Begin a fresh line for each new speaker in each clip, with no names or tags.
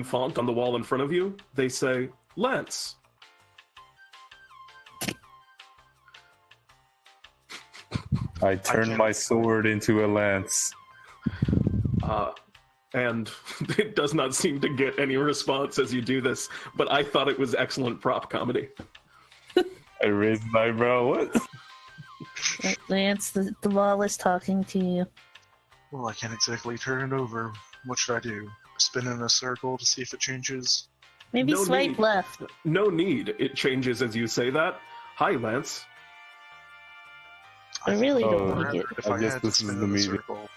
font on the wall in front of you. They say, Lance.
I turn my sword into a lance.
And it does not seem to get any response as you do this, but I thought it was excellent prop comedy.
I raise my eyebrow. What?
Lance, the wall is talking to you.
Well, I can't exactly turn it over. What should I do? Spin in a circle to see if it changes?
Maybe
No
swipe
need.
left.
No need. It changes as you say that. Hi, Lance.
I really don't
Oh,
like it.
If
I
I
guess
had to
this is
spin
the
in a
meeting.
circle.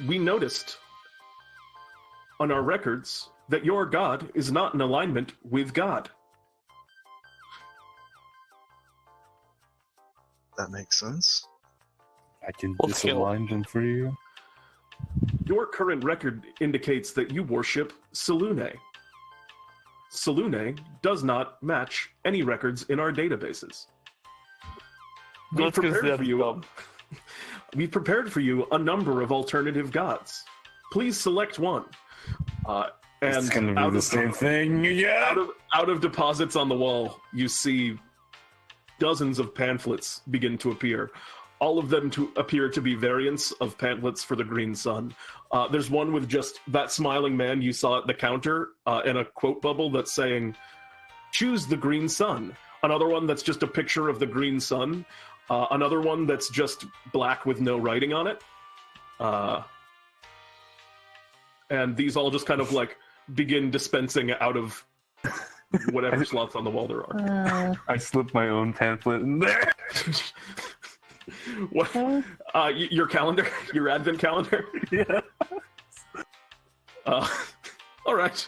We noticed on our records that your god is not in alignment with God.
That makes sense.
I can
We'll skill.
disalign them for you.
Your current record indicates that you worship Selune. Selune does not match any records in our databases. We've
Let's consider
prepared for you.
them.
We've prepared for you a number of alternative gods. Please select one. And
It's gonna be
out
the
of-
same thing. Yeah.
Out of deposits on the wall, you see dozens of pamphlets begin to appear. All of them to appear to be variants of pamphlets for the Green Sun. There's one with just that smiling man you saw at the counter and a quote bubble that's saying, "Choose the Green Sun." Another one that's just a picture of the Green Sun. Another one that's just black with no writing on it. And these all just kind of like begin dispensing out of whatever slots on the wall there are.
I slipped my own pamphlet in there.
What? Your calendar? Your advent calendar?
Yeah.
All right.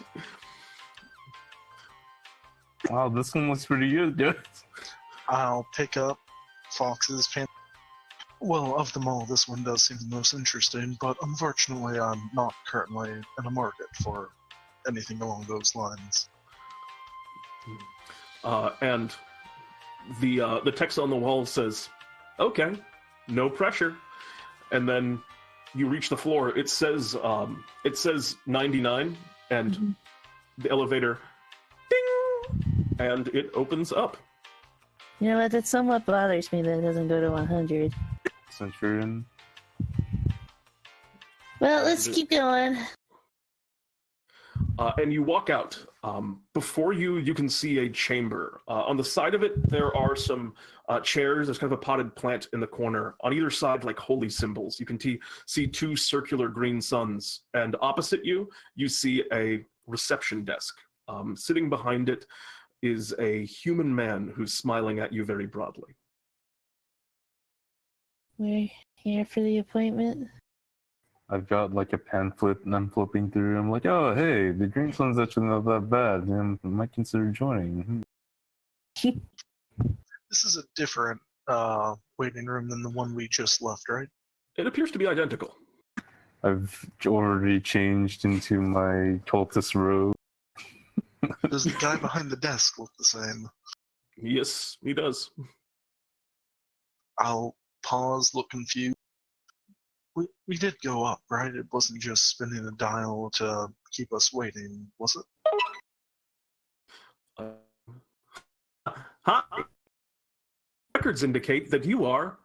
Wow, this one looks pretty good, dude.
I'll pick up Fawkes' pen. Well, of them all, this one does seem the most interesting, but unfortunately I'm not currently in a market for anything along those lines.
And the text on the wall says, "Okay, no pressure." And then you reach the floor. It says 99, and the elevator, ding, and it opens up.
You know what? That somewhat bothers me that it doesn't go to 100.
Centurion.
Well, let's keep going.
And you walk out. Before you, you can see a chamber. On the side of it, there are some chairs. There's kind of a potted plant in the corner. On either side, like holy symbols. You can see two circular green suns. And opposite you, you see a reception desk. Sitting behind it is a human man who's smiling at you very broadly.
We're here for the appointment.
I've got like a pamphlet and I'm flipping through. I'm like, oh, hey, the Green Sun's actually not that bad. I might consider joining.
This is a different waiting room than the one we just left, right?
It appears to be identical.
I've already changed into my cultist robe.
Does the guy behind the desk look the same?
Yes, he does.
I'll pause, look confused. We did go up, right? It wasn't just spinning a dial to keep us waiting, was it?
Hi. Records indicate that you are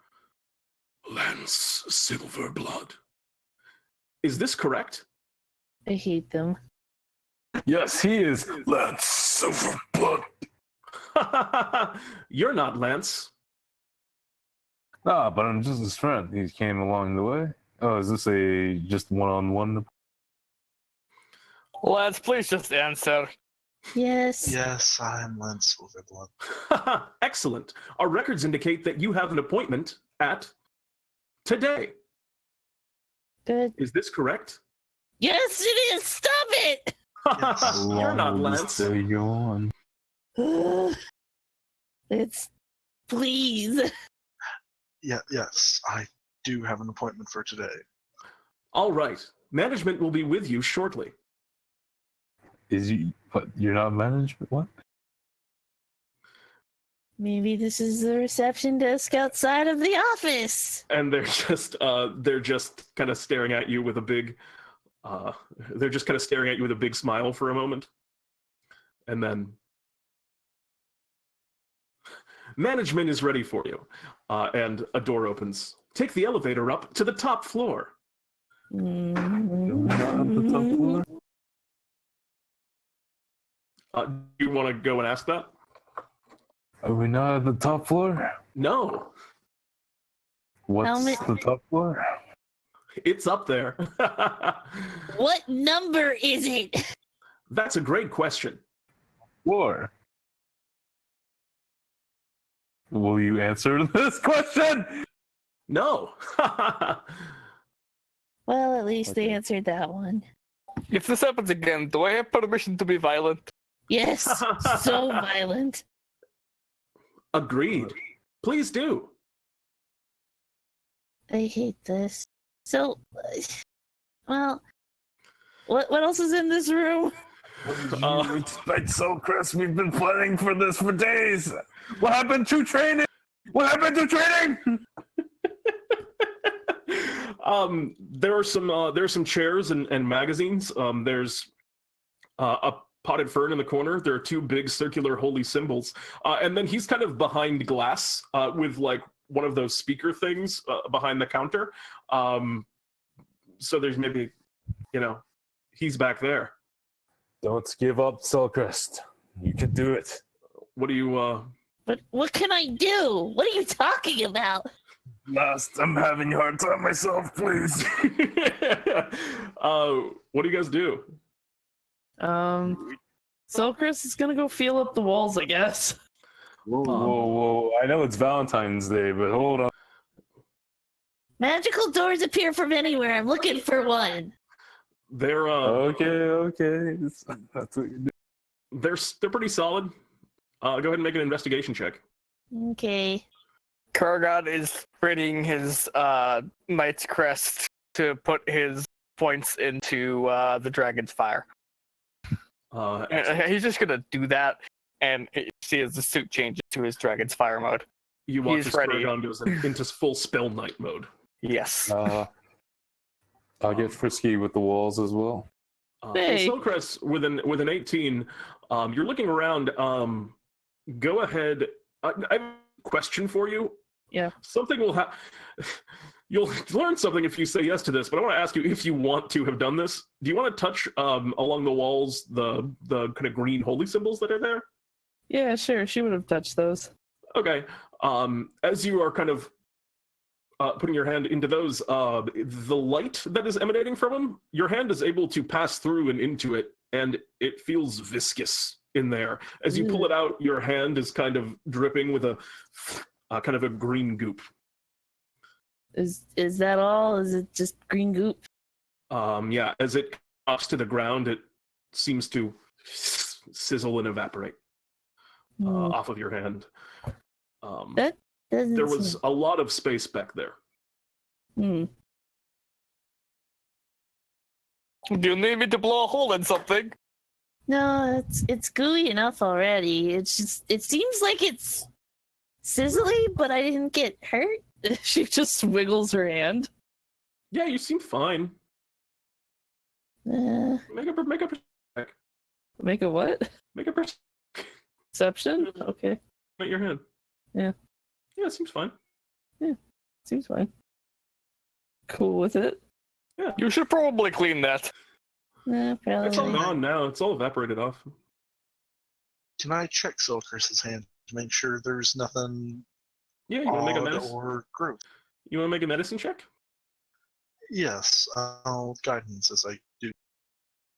Lance Silverblood. Is this correct?
I hate them.
Yes, he is Lance Silverblood.
You're not Lance.
Ah, but I'm just his friend. He came along the way. Oh, is this a just one-on-one?
Lance, please just answer.
Yes.
Yes, I'm Lance Silverblood.
Excellent. Our records indicate that you have an appointment at today.
Good.
Is this correct?
Yes, it is. Stop it.
Yes.
You're not Lance.
There you go on.
It's please.
Yeah, yes, I do have an appointment for today.
All right. Management will be with you shortly.
Is you? What? You're not management? What?
Maybe this is the reception desk outside of the office.
And they're just kind of staring at you with a big They're just kind of staring at you with a big smile for a moment. And then, management is ready for you. And a door opens. Take the elevator up to the top floor.
Not at the top floor?
Do you want to go and ask that?
Are we not at the top floor?
No,
What's the top floor?
it's up there.
What number is it?
That's a great question.
Floor. Will you answer this question?
No.
Well, at least they answered that one.
If this happens again, do I have permission to be violent?
Yes, so violent.
Agreed. Please do.
I hate this. So, well, what else is in this room?
You expect Selcress? We've been planning for this for days. What happened to training? What happened to training?
There are some chairs and magazines. There's a potted fern in the corner. There are two big circular holy symbols, and then he's kind of behind glass with like one of those speaker things behind the counter. So there's maybe, he's back there.
Don't give up, Selcress. You can do it.
What do you?
But what can I do? What are you talking about?
Last, I'm having a hard time myself, please.
What do you guys do?
Selcress is gonna go feel up the walls, I guess.
Whoa. I know it's Valentine's Day, but hold on.
Magical doors appear from anywhere. I'm looking for one.
They're
Okay. That's what you do.
they're pretty solid. Go ahead and make an investigation check.
Okay.
Kurogan is spreading his knight's crest to put his points into the dragon's fire. He's just gonna do that, and you see as the suit changes to his dragon's fire mode.
You watch
He's
as
ready.
Kurogan goes into full spell knight mode.
Yes.
I'll get frisky with the walls as well.
Hey.
Selcress, with an 18, you're looking around. Go ahead. I have a question for you.
Yeah.
Something will happen. You'll learn something if you say yes to this, but I want to ask you if you want to have done this. Do you want to touch along the walls the kind of green holy symbols that are there?
Yeah, sure. She would have touched those.
Okay. As you are kind of putting your hand into those, the light that is emanating from them, your hand is able to pass through and into it, and it feels viscous in there. As you pull it out, your hand is kind of dripping with a kind of a green goop.
Is that all? Is it just green goop?
Yeah, as it drops to the ground, it seems to sizzle and evaporate off of your hand.
That doesn't.
There was a lot of space back there.
Hmm.
Do you need me to blow a hole in something?
No, it's gooey enough already. It seems like it's sizzly, but I didn't get hurt.
She just wiggles her hand.
Yeah, you seem fine. Make a check.
Make a what?
Make a
Perception? Okay.
at your hand.
Yeah.
Yeah, it seems fine.
Seems fine. Cool with it.
Yeah.
You should probably clean that.
Probably.
It's all gone now. It's all evaporated off.
Can I check Selcress's hand to make sure there's nothing
Yeah, you want to make a
odd
medicine?
or gross?
You want to make a medicine check?
Yes, I'll guidance as I do.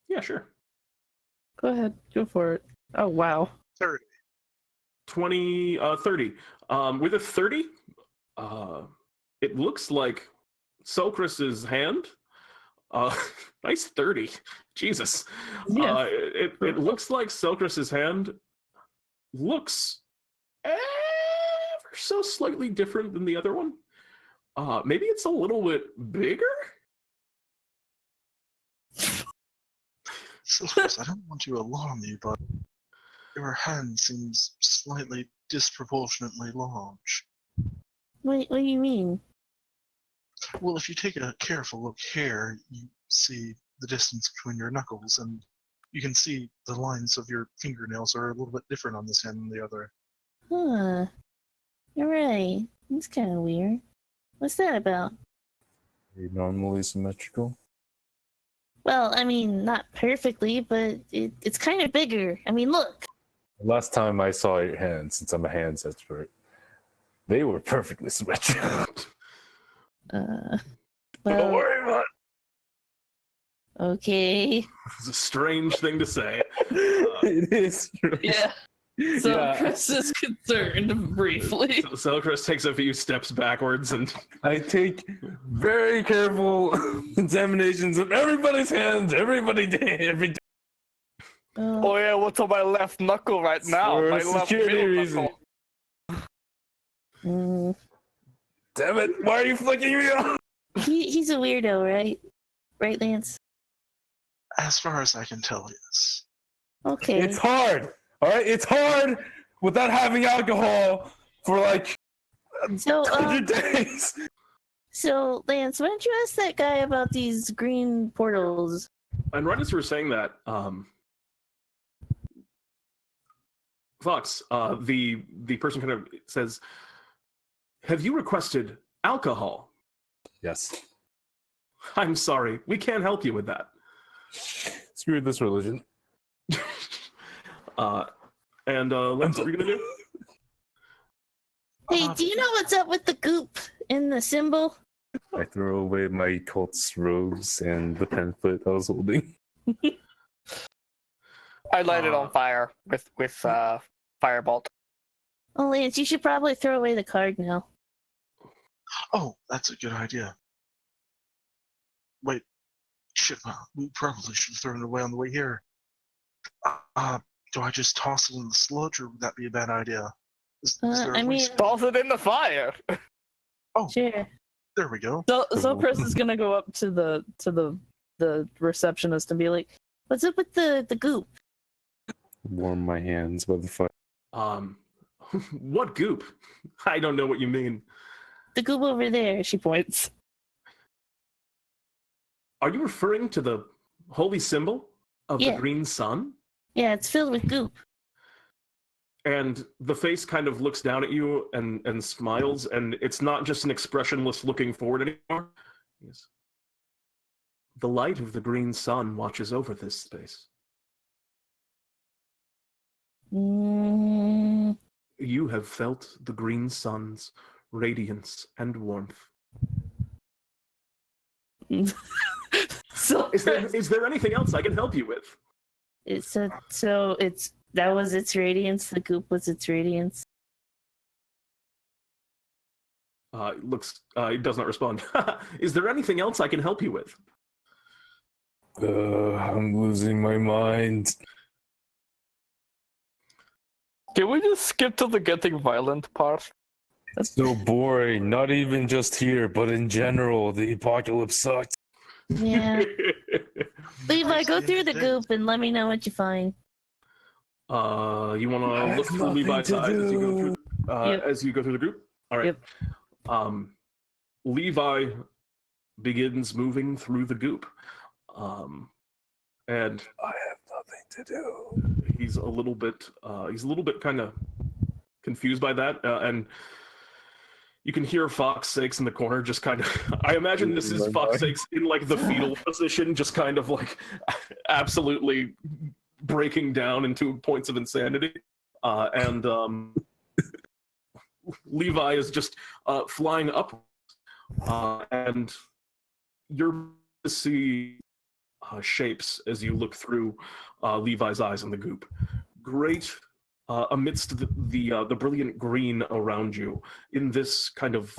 Yeah, sure.
Go ahead. Go for it. Oh, wow.
30.
30. With a 30, it looks like Selcress's hand. Nice 30. Jesus.
Yeah.
It looks like Selcress's hand looks ever so slightly different than the other one. Maybe it's a little bit bigger?
Selcress, I don't want to alarm you, but your hand seems slightly disproportionately large.
What do you mean?
Well, if you take a careful look here, you see the distance between your knuckles, and you can see the lines of your fingernails are a little bit different on this hand than the other.
Huh. You're right. It's kind of weird. What's that about?
Are you normally symmetrical?
Well, I mean, not perfectly, but it's kind of bigger. I mean, look.
Last time I saw your hands, since I'm a hands expert, they were perfectly symmetrical.
Well,
Don't worry about it.
Okay.
It's a strange thing to say.
It is.
Yeah. So Chris is concerned briefly.
Selcress takes a few steps backwards and
I take very careful examinations of everybody's hands every day.
Oh yeah, what's on my left knuckle right now?
For
My left
security
middle
reason.
knuckle.
Damn it! Why are you flicking me off?
He's a weirdo, right? Right, Lance?
As far as I can tell, yes.
Okay.
It's hard. All right, it's hard without having alcohol for like
So,
100 days.
So, Lance, why don't you ask that guy about these green portals?
And right as you were saying that, Fawkes, the person kind of says, "Have you requested alcohol?"
Yes.
I'm sorry, we can't help you with that.
Screw this religion.
Lance, what are you gonna do?
Hey, do you know what's up with the goop in the symbol?
I throw away my cult's robes and the pamphlet I was holding.
I light it on fire with firebolt.
Oh, Lance, you should probably throw away the card now.
Oh, that's a good idea. Wait, shit, well, we probably should have thrown it away on the way here. Do I just toss it in the sludge, or would that be a bad idea? Is there a
I
way
mean-
Toss it in the fire.
Oh,
Sure.
there we go.
So Chris is gonna go up to the receptionist and be like,
What's up with the goop?
Warm my hands by the fire.
What goop? I don't know what you mean.
The goop over there.
she points.
Are you referring to the holy symbol of
Yeah.
the green sun?
Yeah, it's filled with goop.
And the face kind of looks down at you and smiles, and it's not just an expressionless looking forward anymore. Yes. The light of the green sun watches over this space.
Mm,
You have felt the green sun's radiance and warmth.
So
Is there anything else I can help you with?
that was its radiance. The goop was its radiance.
It does not respond. Is there anything else I can help you with?
I'm losing my mind.
Can we just skip to the getting violent part?
That's so boring. Not even just here, but in general, the apocalypse sucked.
Yeah. Levi, go through the goop and let me know what you find.
You want to look through Levi's eyes as you go through
Yep.
as you go through the group? All right.
Yep.
Levi begins moving through the goop. And
I have nothing to do.
he's a little bit kind of confused by that, and you can hear Fawkes Sakes in the corner just kind of I imagine this is Fawkes Sakes in like the fetal position, just kind of like absolutely breaking down into points of insanity, and Levi is just flying up, and you're to see shapes as you look through Levi's eyes in the goop. Great, amidst the brilliant green around you, in this kind of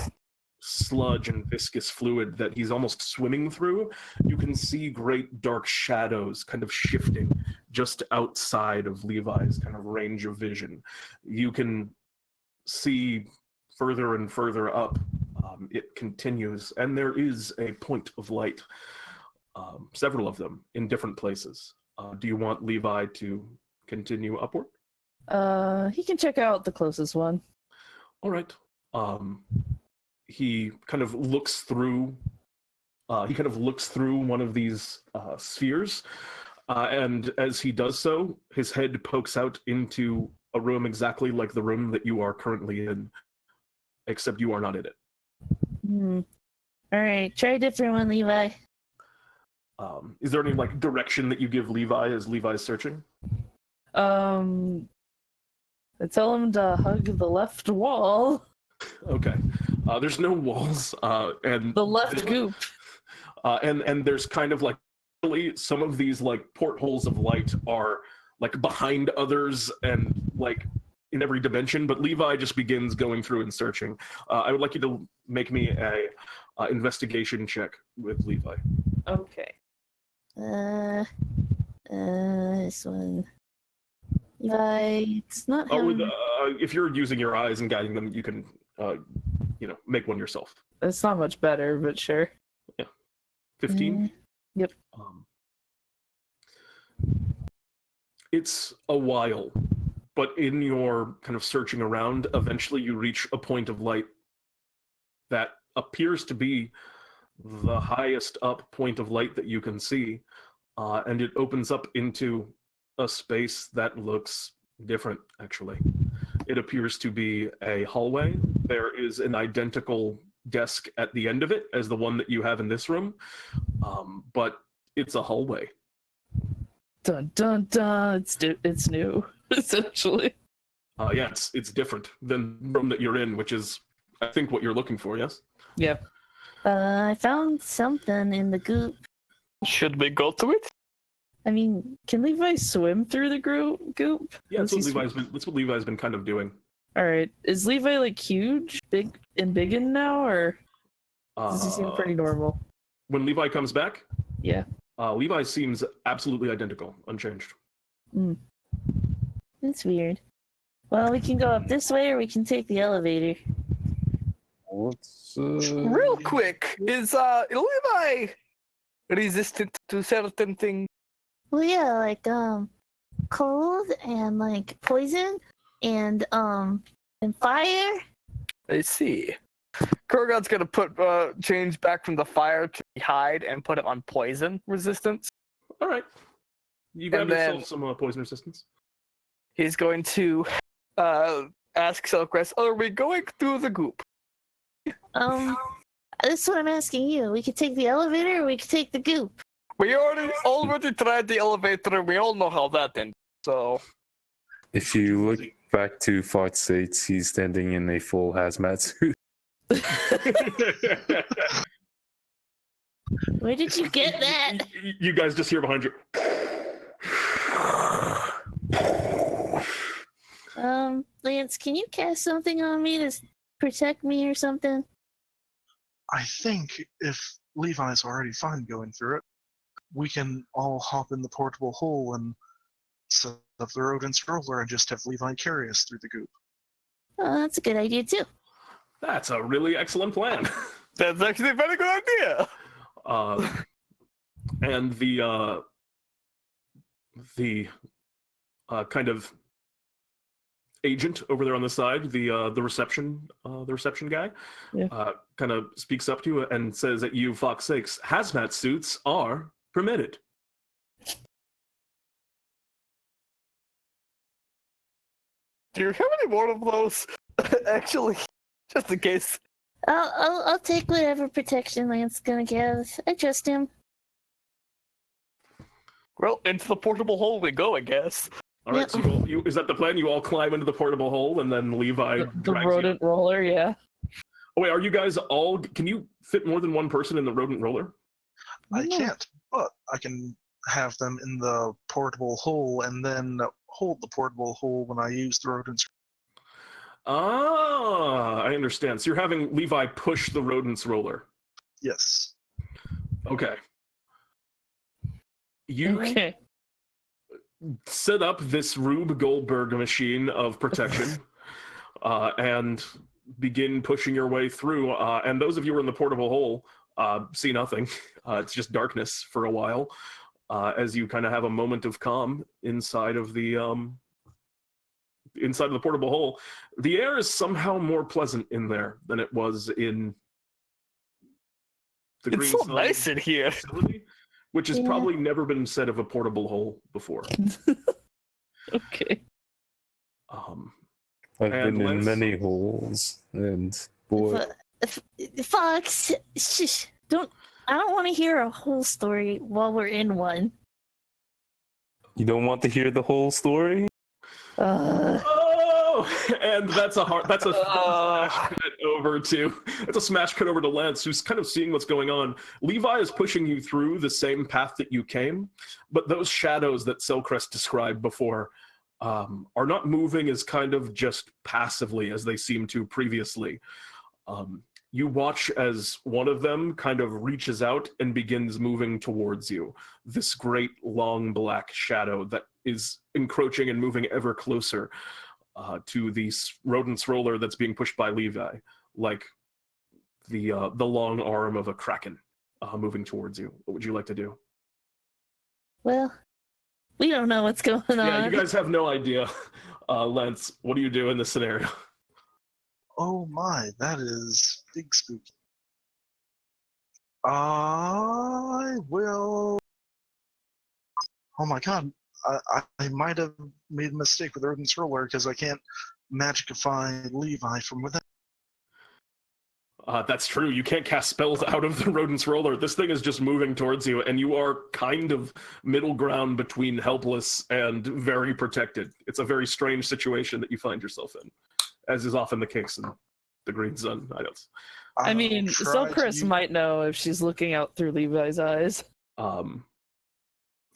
sludge and viscous fluid that he's almost swimming through, you can see great dark shadows kind of shifting just outside of Levi's kind of range of vision. You can see further and further up. It continues, and there is a point of light. Several of them in different places. Do you want Levi to continue upward?
he can check out the closest one.
All right. He kind of looks through He kind of looks through one of these spheres, and as he does so, his head pokes out into a room exactly like the room that you are currently in, except you are not in it.
All right, try a different one, Levi.
Is there any like direction that you give Levi as Levi's searching?
I tell him to hug the left wall.
Okay. There's no walls, and
The left goop.
and there's kind of like some of these like portholes of light are like behind others and like in every dimension. But Levi just begins going through and searching. I would like you to make me a investigation check with Levi.
Okay.
This one. Levi, it's not him.
If you're using your eyes and guiding them, you can, make one yourself.
It's not much better, but sure.
15?
Yep.
It's a while, but in your kind of searching around, eventually you reach a point of light that appears to be the highest up point of light that you can see, and it opens up into a space that looks different, actually. It appears to be a hallway. There is an identical desk at the end of it as the one that you have in this room, but it's a hallway.
Dun dun dun. It's new, essentially.
Yeah, it's different than the room that you're in, which is, I think, what you're looking for, yes?
Yep.
I found something in the goop.
Should we go to it?
I mean,
Can Levi swim through the goop?
Yeah, that's
Does
what
he
Levi's been kind of doing.
All right. Is Levi like huge, big now, or does he seem pretty normal?
When Levi comes back,
Yeah.
Levi seems absolutely identical, unchanged.
that's weird. Well, we can go up this way or we can take the elevator.
What's
Real quick, is Levi resistant to certain things?
Well, yeah, like, cold and, like, poison and fire.
I see. Kurogan's gonna put change back from the fire to the hide and put it on poison resistance.
All right. You got
And then-
yourself some poison resistance.
He's going to ask Selcress, are we going through the goop?
This is what I'm asking you. We could take the elevator or we could take the goop.
We already tried the elevator. We all know how that ended. So
If you look back to Fawkes States, he's standing in a full hazmat suit.
Where did you get that?
You guys just hear behind you.
Lance, can you cast something on me to protect me or something?
I think if Levi's already fine going through it, we can all hop in the portable hole and set up the rodent's roller and just have Levi carry us through the goop.
Oh, that's a good idea too.
That's a really excellent plan.
that's actually a very good idea.
And the kind of agent over there on the side, the reception guy,
Yeah.
kind of speaks up to you and says that you, Fawkes sakes, hazmat suits are permitted.
Do you have any more of those? Actually, just in case.
I'll take whatever protection Lance is gonna give. I trust him.
Well, into the portable hole we go, I guess.
All right, so is that the plan? You all climb into the portable hole, and then Levi
The
drags
rodent
you.
roller, yeah.
Oh wait, are you guys all? Can you fit more than one person in the rodent roller?
I
Yeah.
can't, but I can have them in the portable hole and then hold the portable hole when I use the rodent's.
Ah, I understand. So you're having Levi push the rodent's roller.
Yes.
Okay. You
Okay.
set up this Rube Goldberg machine of protection and begin pushing your way through. And those of you who are in the portable hole see nothing. It's just darkness for a while as you kind of have a moment of calm inside of the portable hole. The air is somehow more pleasant in there than it was in the
It's
Green
so
Sun
nice in here.
facility, which has
Yeah.
probably never been said of a portable hole before.
Okay.
I've
And
been in
Lance-
many holes, and boy,
Fox, shush, I don't want to hear a whole story while we're in one.
you don't want to hear the whole story?
Oh, and that's a smash cut over to Lance, who's kind of seeing what's going on. Levi is pushing you through the same path that you came, but those shadows that Selcress described before are not moving as kind of just passively as they seemed to previously. You watch as one of them kind of reaches out and begins moving towards you. This great long black shadow that is encroaching and moving ever closer to the rodent's roller that's being pushed by Levi, like the long arm of a kraken moving towards you. What would you like to do?
Well, we don't know what's going on.
Yeah, you guys have no idea. Lance, what do you do in this scenario?
Oh my, that is big spooky. I will. Oh my god, I might have made a mistake with Rodent's Roller because I can't magicify Levi from within.
That's true. You can't cast spells out of the rodent's roller. This thing is just moving towards you, and you are kind of middle ground between helpless and very protected. It's a very strange situation that you find yourself in, as is often the case in the Green Sun.
I mean, Selcress might know if she's looking out through Levi's eyes.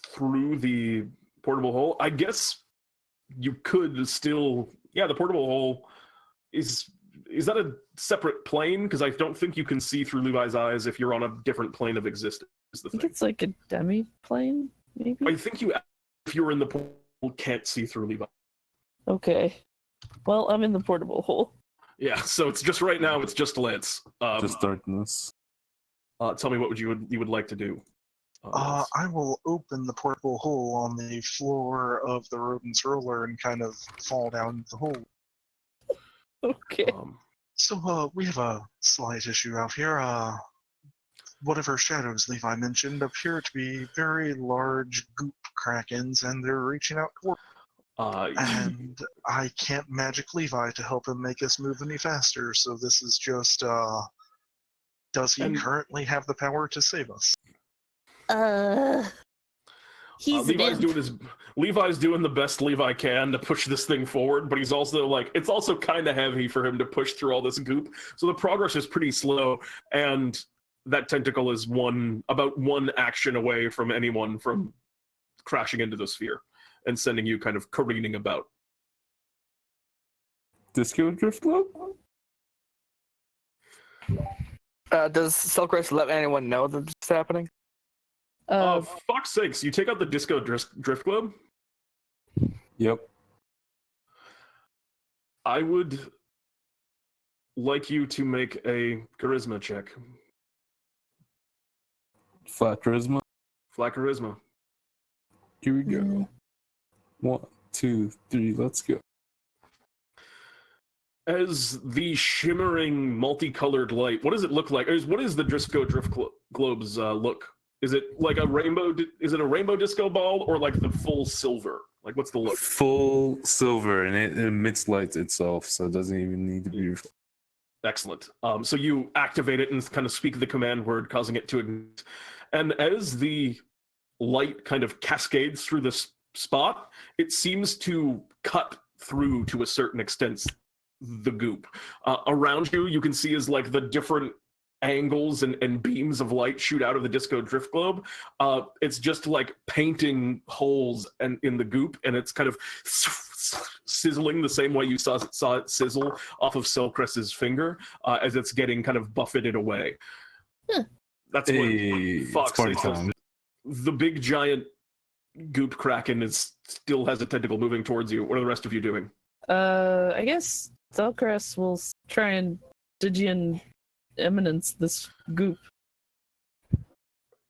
Through the portable hole, I guess you could still. Yeah, the portable hole is that a separate plane? Because I don't think you can see through Levi's eyes if you're on a different plane of existence. Is the
I think
thing.
it's like a demi-plane, maybe?
I think you, if you're in the pool, can't see through Levi.
Okay. Well, I'm in the portable hole.
Yeah, so it's just right now. It's just Lance.
Just darkness.
Tell me what you would like to do. Lance.
I will open the portable hole on the floor of the rodent's roller and kind of fall down the hole.
Okay.
So we have a slight issue out here. Whatever shadows Levi mentioned appear to be very large goop krakens, and they're reaching out toward. And I can't magic Levi to help him make us move any faster. So this is just, does he currently have the power to save us?
Levi's doing the best Levi can to push this thing forward, but he's also it's also kind of heavy for him to push through all this goop. So the progress is pretty slow, and that tentacle is about one action away from anyone from crashing into the sphere and sending you kind of careening about.
Disco Drift Club?
Does Selcress let anyone know that this is happening?
Fuck's sakes, you take out the Disco Drift Club?
Yep.
I would like you to make a charisma check.
Flat charisma.
Flat charisma.
Here we go. 1, 2, 3, let's go.
As the shimmering, multicolored light, what does it look like? What is the Disco Drift Globe's look? Is it like a rainbow? Is it a rainbow disco ball or like the full silver? Like, what's the look?
Full silver, and it emits light itself, so it doesn't even need to be.
Excellent. So you activate it and kind of speak the command word, causing it to ignite. And as the light kind of cascades through this spot, it seems to cut through to a certain extent the goop. Around you, you can see is like the different angles and beams of light shoot out of the Disco Drift Globe. It's just like painting holes in the goop, and it's kind of sizzling the same way you saw it sizzle off of Selcress's finger as it's getting kind of buffeted away. That's what Fawkes says. The big giant goop kraken still has a tentacle moving towards you. What are the rest of you doing?
I guess Selcress will try and Stygian eminence this goop.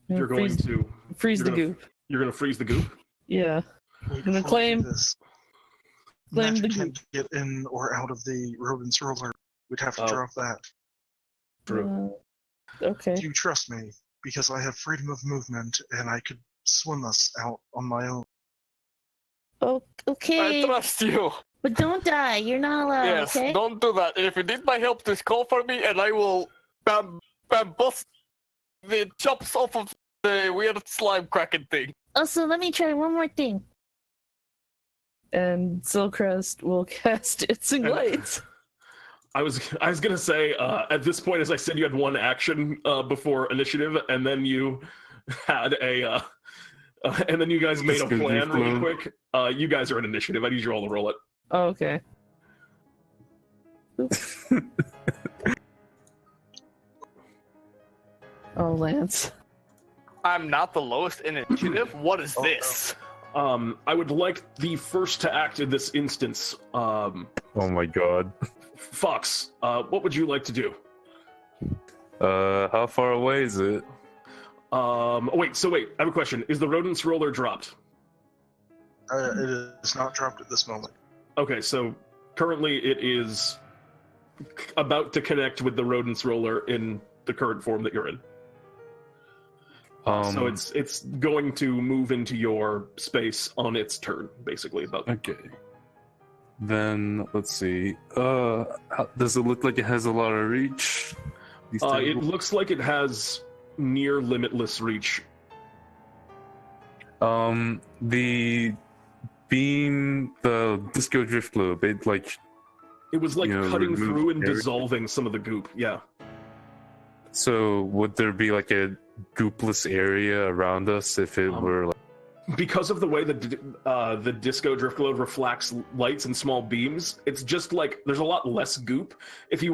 You're going to
freeze the goop.
You're going to freeze the goop?
Yeah.
I'm
gonna claim
this.
claim the
Magic
goop.
can't get in or out of the rodent's roller. We'd have to drop that.
True.
Okay.
Do you trust me? Because I have freedom of movement, and I could swim us out on my own.
Oh, okay.
I trust you.
But don't die. You're not allowed,
Yes,
okay?
don't do that. If you need my help, just call for me, and I will bust the chops off of the weird slime cracking thing.
Also, let me try one more thing.
And Selcress will cast Dancing Lights.
I was gonna say at this point, as I said, you had one action before initiative, and then you had a and then you guys made a plan really quick. You guys are in initiative. I need you all to roll it.
Oh, okay. Oh, Lance.
I'm not the lowest in initiative. What is this?
I would like the first to act in this instance.
Oh my god.
Fawkes, what would you like to do?
How far away is it?
Wait, I have a question. Is the rodent's roller dropped?
It is not dropped at this moment.
Okay, so currently it is about to connect with the rodent's roller in the current form that you're in. So it's going to move into your space on its turn, basically.
Okay. Then let's see. Does it look like it has a lot of reach?
It looks like it has near limitless reach.
The beam, the disco drift globe, it
was like cutting
remove
through and
everything.
dissolving some of the goop. Yeah.
So would there be like a goopless area around us if it were like...
Because of the way the disco drift globe reflects lights in small beams, it's just like there's a lot less goop. If you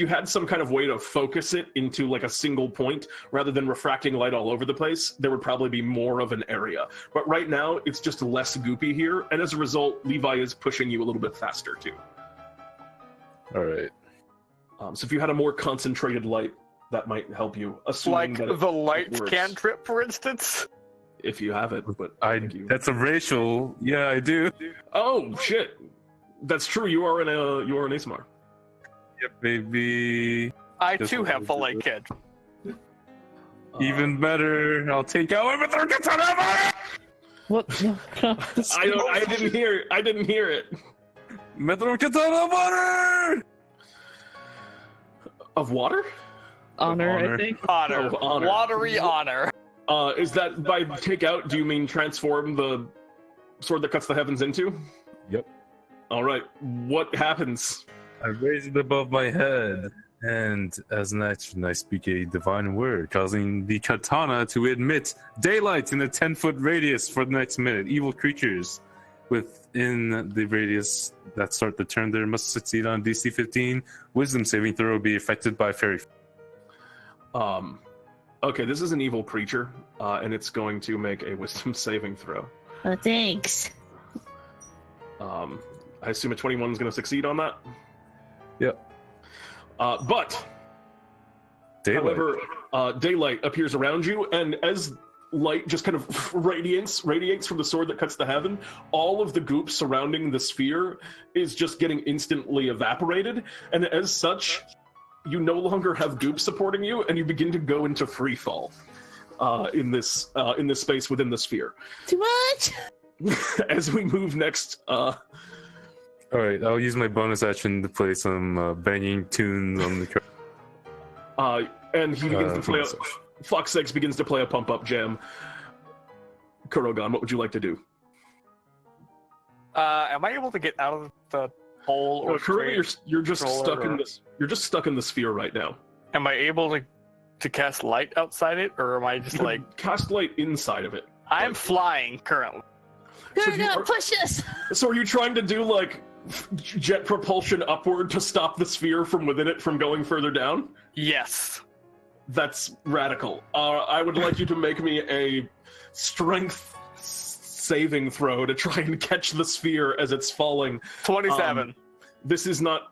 had some kind of way to focus it into like a single point rather than refracting light all over the place, there would probably be more of an area. But right now, it's just less goopy here, and as a result, Levi is pushing you a little bit faster too.
All right.
So if you had a more concentrated light, that might help you. Assuming
Like
that
the light
works.
cantrip, for instance?
If you have it, but thank you.
That's a racial. Yeah, I do.
Oh shit, that's true. You are an ASMR.
Yep, baby.
I
Just
too
wanted
have
to
the
do
light
it.
cantrip.
Even better. I'll take out everything.
What? No.
I didn't hear it.
Metro Katana water.
Of water?
Honor,
Honor.
I think.
Honor.
Oh, honor.
Watery honor.
Is that by take out? Do you mean transform the sword that cuts the heavens into?
Yep.
All right. What happens?
I raise it above my head, and as an action, I speak a divine word, causing the katana to emit daylight in a 10-foot radius for the next minute. Evil creatures within the radius that start the turn there must succeed on DC 15. Wisdom saving throw will be affected by fairy.
Okay, this is an evil creature, and it's going to make a wisdom saving throw.
Oh, thanks.
I assume a 21 is going to succeed on that.
Yep.
But
Daylight.
however, daylight appears around you, and as light just kind of radiates from the sword that cuts the heaven, all of the goop surrounding the sphere is just getting instantly evaporated, and as such, you no longer have goop supporting you, and you begin to go into free fall in this space within the sphere.
Too much?
As we move next,
All right, I'll use my bonus action to play some banging tunes on the.
and he begins to play. Fox X begins to play a pump up jam. Kurogan, what would you like to do?
Am I able to get out of the hole or
Currently, you're just
controller
stuck in
or-
this. You're just stuck in the sphere right now.
Am I able to cast light outside it, or am I just
You can
like
cast light inside of it.
I'm flying currently?
So
Good,
you
no,
are-
push us!
So are you trying to do like jet propulsion upward to stop the sphere from within it from going further down?
Yes.
That's radical. I would like you to make me a strength saving throw to try and catch the sphere as it's falling.
27.
This is not.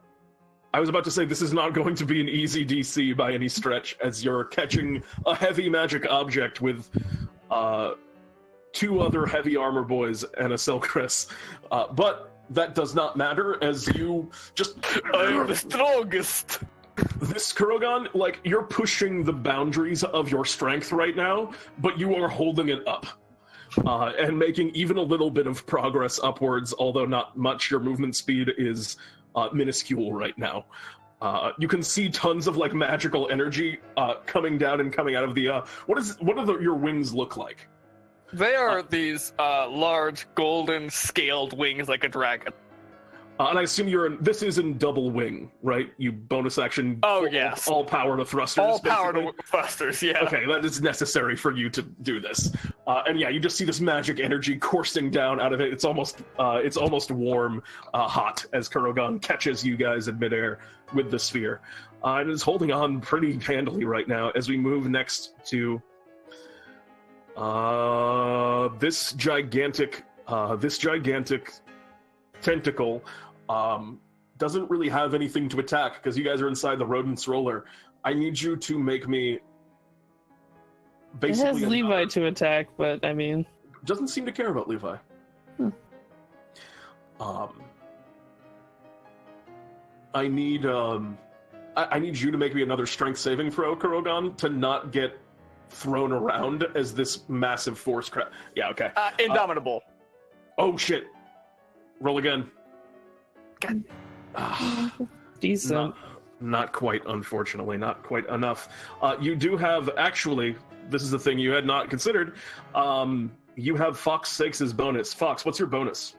I was about to say this is not going to be an easy DC by any stretch, as you're catching a heavy magic object with two other heavy armor boys and a Selcress. But that does not matter, as you just
I'm the strongest.
This Kurogan, like, you're pushing the boundaries of your strength right now, but you are holding it up. And making even a little bit of progress upwards, although not much. Your movement speed is minuscule right now. You can see tons of like magical energy coming down and coming out of the. What do your wings look like?
They are these large golden scaled wings like a dragon.
And I assume this is in double wing, right? You bonus action.
Oh, yes.
All power to thrusters.
All power
basically.
to thrusters, yeah.
Okay, that is necessary for you to do this. And yeah, you just see this magic energy coursing down out of it. It's almost warm, hot as Kurogan catches you guys in midair with the sphere. And is holding on pretty handily right now as we move next to this gigantic tentacle. Doesn't really have anything to attack because you guys are inside the rodent's roller. I need you to make me basically.
It has Levi to attack, but I mean,
doesn't seem to care about Levi. I need you to make me another strength saving throw, Kurogan, to not get thrown around as this massive force Yeah, okay.
Indomitable.
Oh shit! Roll again.
God.
decent.
Not quite, unfortunately. Not quite enough. You do have, actually, this is the thing you had not considered. You have Fawkes Sakes' bonus. Fawkes, what's your bonus?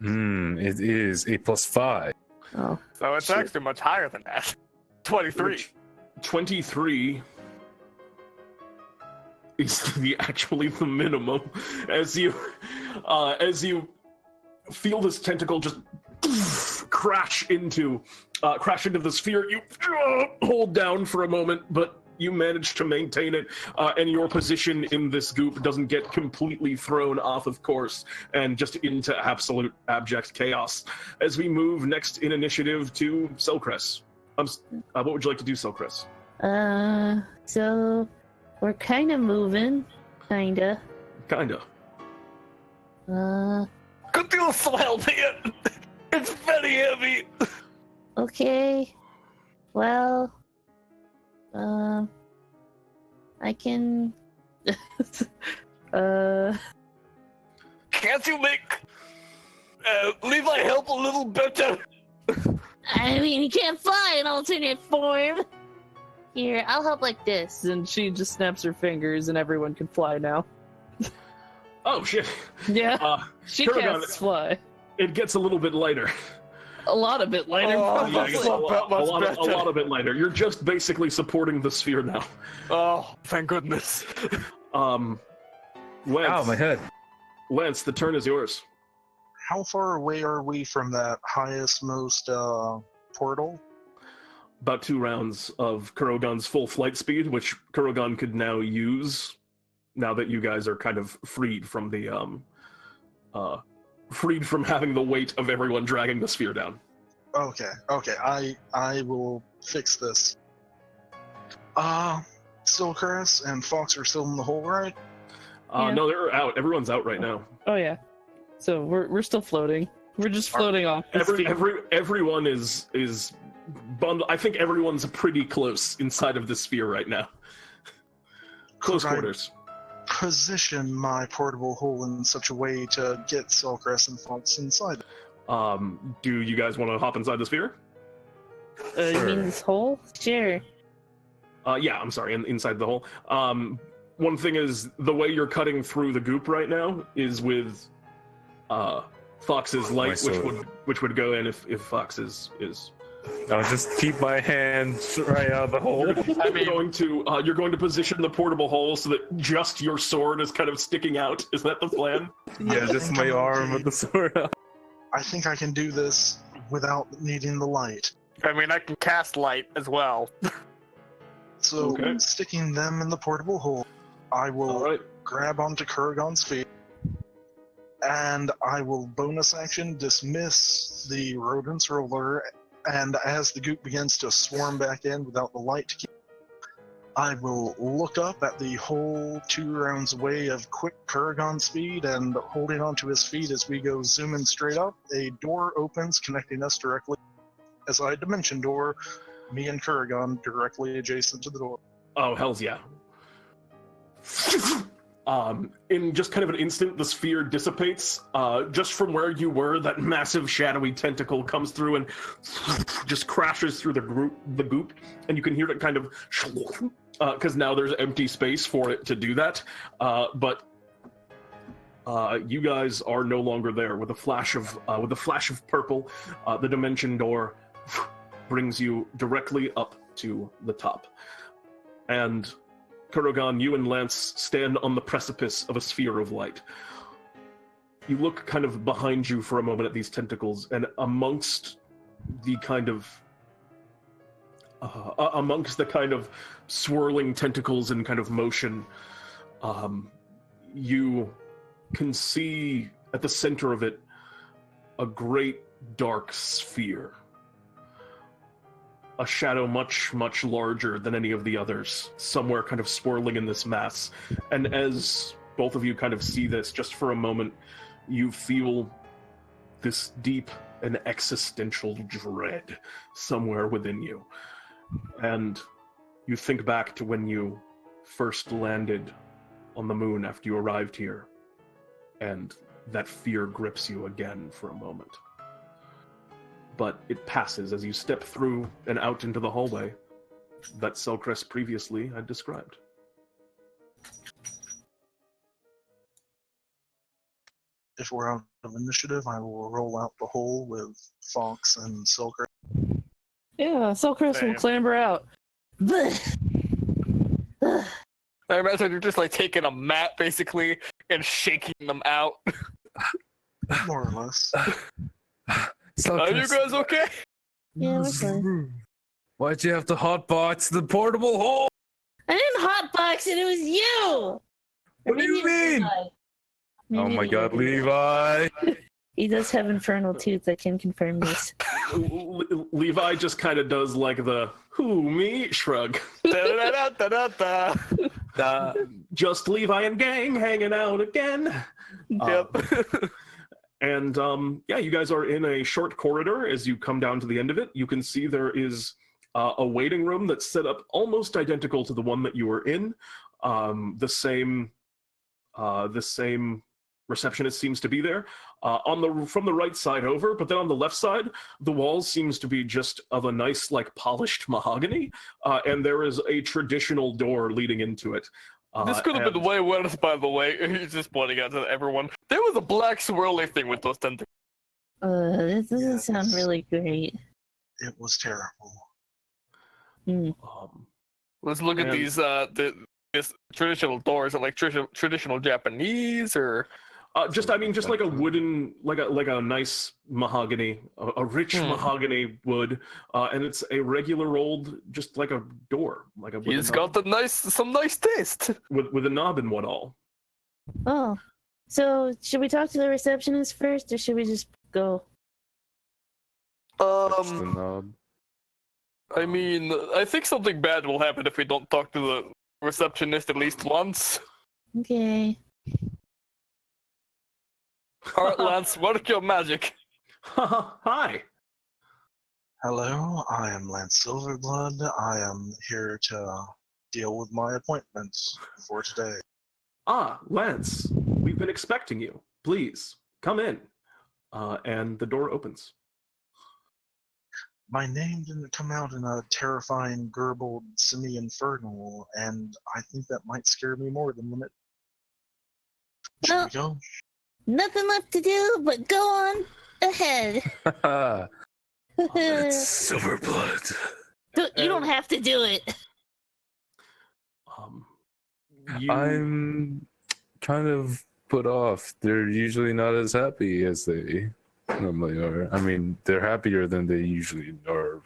It is a +5.
Oh.
So it's actually much higher than that. 23.
23 is actually the minimum. As you feel this tentacle just crash into the sphere, you hold down for a moment, but you manage to maintain it, and your position in this goop doesn't get completely thrown off of course and just into absolute abject chaos. As we move next in initiative to Selcress. What would you like to do, Selcress?
So we're kind of moving, kinda.
Kinda.
Could you swell it? It's very heavy.
Okay. Well, I can.
Can't you make Levi help a little better?
I mean, you can't fly in alternate form. Here, I'll help like this.
And she just snaps her fingers, and everyone can fly now.
Oh shit!
Yeah, she
Kurogan,
can't fly.
It gets a little bit lighter.
A lot of it lighter.
Oh,
probably.
Yeah, it gets a
better.
lot of it lighter. You're just basically supporting the sphere now.
Oh, thank goodness.
Lance,
Ow, my head.
Lance, the turn is yours.
How far away are we from that highest, most portal?
About 2 rounds of Kurogan's full flight speed, which Kurogan could now use now that you guys are kind of freed from the freed from having the weight of everyone dragging the sphere down.
Okay, I will fix this. Silverblood and Fawkes are still in the hole, right?
Yeah.
No, they're out. Everyone's out right now.
Oh yeah. So we're still floating. We're just floating off.
Everyone is bundled. I think everyone's pretty close inside of the sphere right now. Close quarters.
Position my portable hole in such a way to get Selcress and Fawkes inside.
Do you guys want to hop inside the sphere?
You mean this hole?
Sure.
Yeah, I'm sorry, inside the hole. One thing is, the way you're cutting through the goop right now is with Fox's light, which would go in if Fox is.
I'll just keep my hand right out of the hole.
I mean, you're going to position the portable hole so that just your sword is kind of sticking out. Is that the plan?
Yeah, just my arm with the sword out.
I think I can do this without needing the light.
I mean, I can cast light as well.
So,
Okay.
sticking them in the portable hole, I will
All right.
grab onto Kurogan's feet, and I will bonus action dismiss the rodent's roller, and as the goop begins to swarm back in without the light to keep, I will look up at the whole 2 rounds away of quick Kurogan speed and holding onto his feet as we go zooming straight up. A door opens connecting us directly as a dimension door Me and Kurogan directly adjacent to the door.
Oh, hells yeah. In just kind of an instant, the sphere dissipates. Just from where you were, that massive shadowy tentacle comes through and just crashes through the goop, and you can hear it kind of because now there's empty space for it to do that. But you guys are no longer there. With a flash of purple, the dimension door brings you directly up to the top, and Kurogan, you and Lance stand on the precipice of a sphere of light. You look kind of behind you for a moment at these tentacles, and amongst the kind of swirling tentacles and kind of motion, you can see at the center of it a great dark sphere. A shadow much, much larger than any of the others, somewhere kind of swirling in this mass. And as both of you kind of see this, just for a moment, you feel this deep and existential dread somewhere within you. And you think back to when you first landed on the moon after you arrived here, and that fear grips you again for a moment. But it passes as you step through and out into the hallway that Selcress previously had described.
If we're out of initiative, I will roll out the hole with Fawkes and Selcress.
Yeah, Selcress will clamber out.
I imagine you're just like taking a mat basically and shaking them out.
More or less.
Are you guys okay?
Yeah, we're fine.
Why'd you have to hotbox the portable hole?
I didn't hotbox it. It was you.
What do you mean? Oh my god, Levi!
He does have infernal tooth. I can confirm this.
Levi just kind of does like the "who me" shrug. Just Levi and gang hanging out again.
Yep.
And yeah, you guys are in a short corridor. As you come down to the end of it, you can see there is a waiting room that's set up almost identical to the one that you were in. The same receptionist seems to be there from the right side over, but then on the left side, the wall seems to be just of a nice, like, polished mahogany, and there is a traditional door leading into it.
This could have been way worse, by the way. He's just pointing out to everyone. There was a black swirly thing with those tentacles.
This doesn't sound really great.
It was terrible.
Let's look at these this traditional doors. Are like traditional Japanese or
just like a wooden, like a nice mahogany, a rich mahogany wood, and it's a regular old, just like a door, like a.
He's got some nice taste
with a knob and what all.
Oh, so should we talk to the receptionist first, or should we just go?
The knob.
I mean, I think something bad will happen if we don't talk to the receptionist at least once.
Okay.
Alright, Lance, work your magic.
Hi.
Hello, I am Lance Silverblood. I am here to deal with my appointments for today.
Ah, Lance, we've been expecting you. Please, come in. And the door opens.
My name didn't come out in a terrifying, gurgled, semi-infernal, and I think that might scare me more than when it... Should we go?
Nothing left to do but go on ahead.
That's Silverblood.
You don't have to do it.
I'm kind of put off. They're usually not as happy as they normally are. I mean, they're happier than they usually are.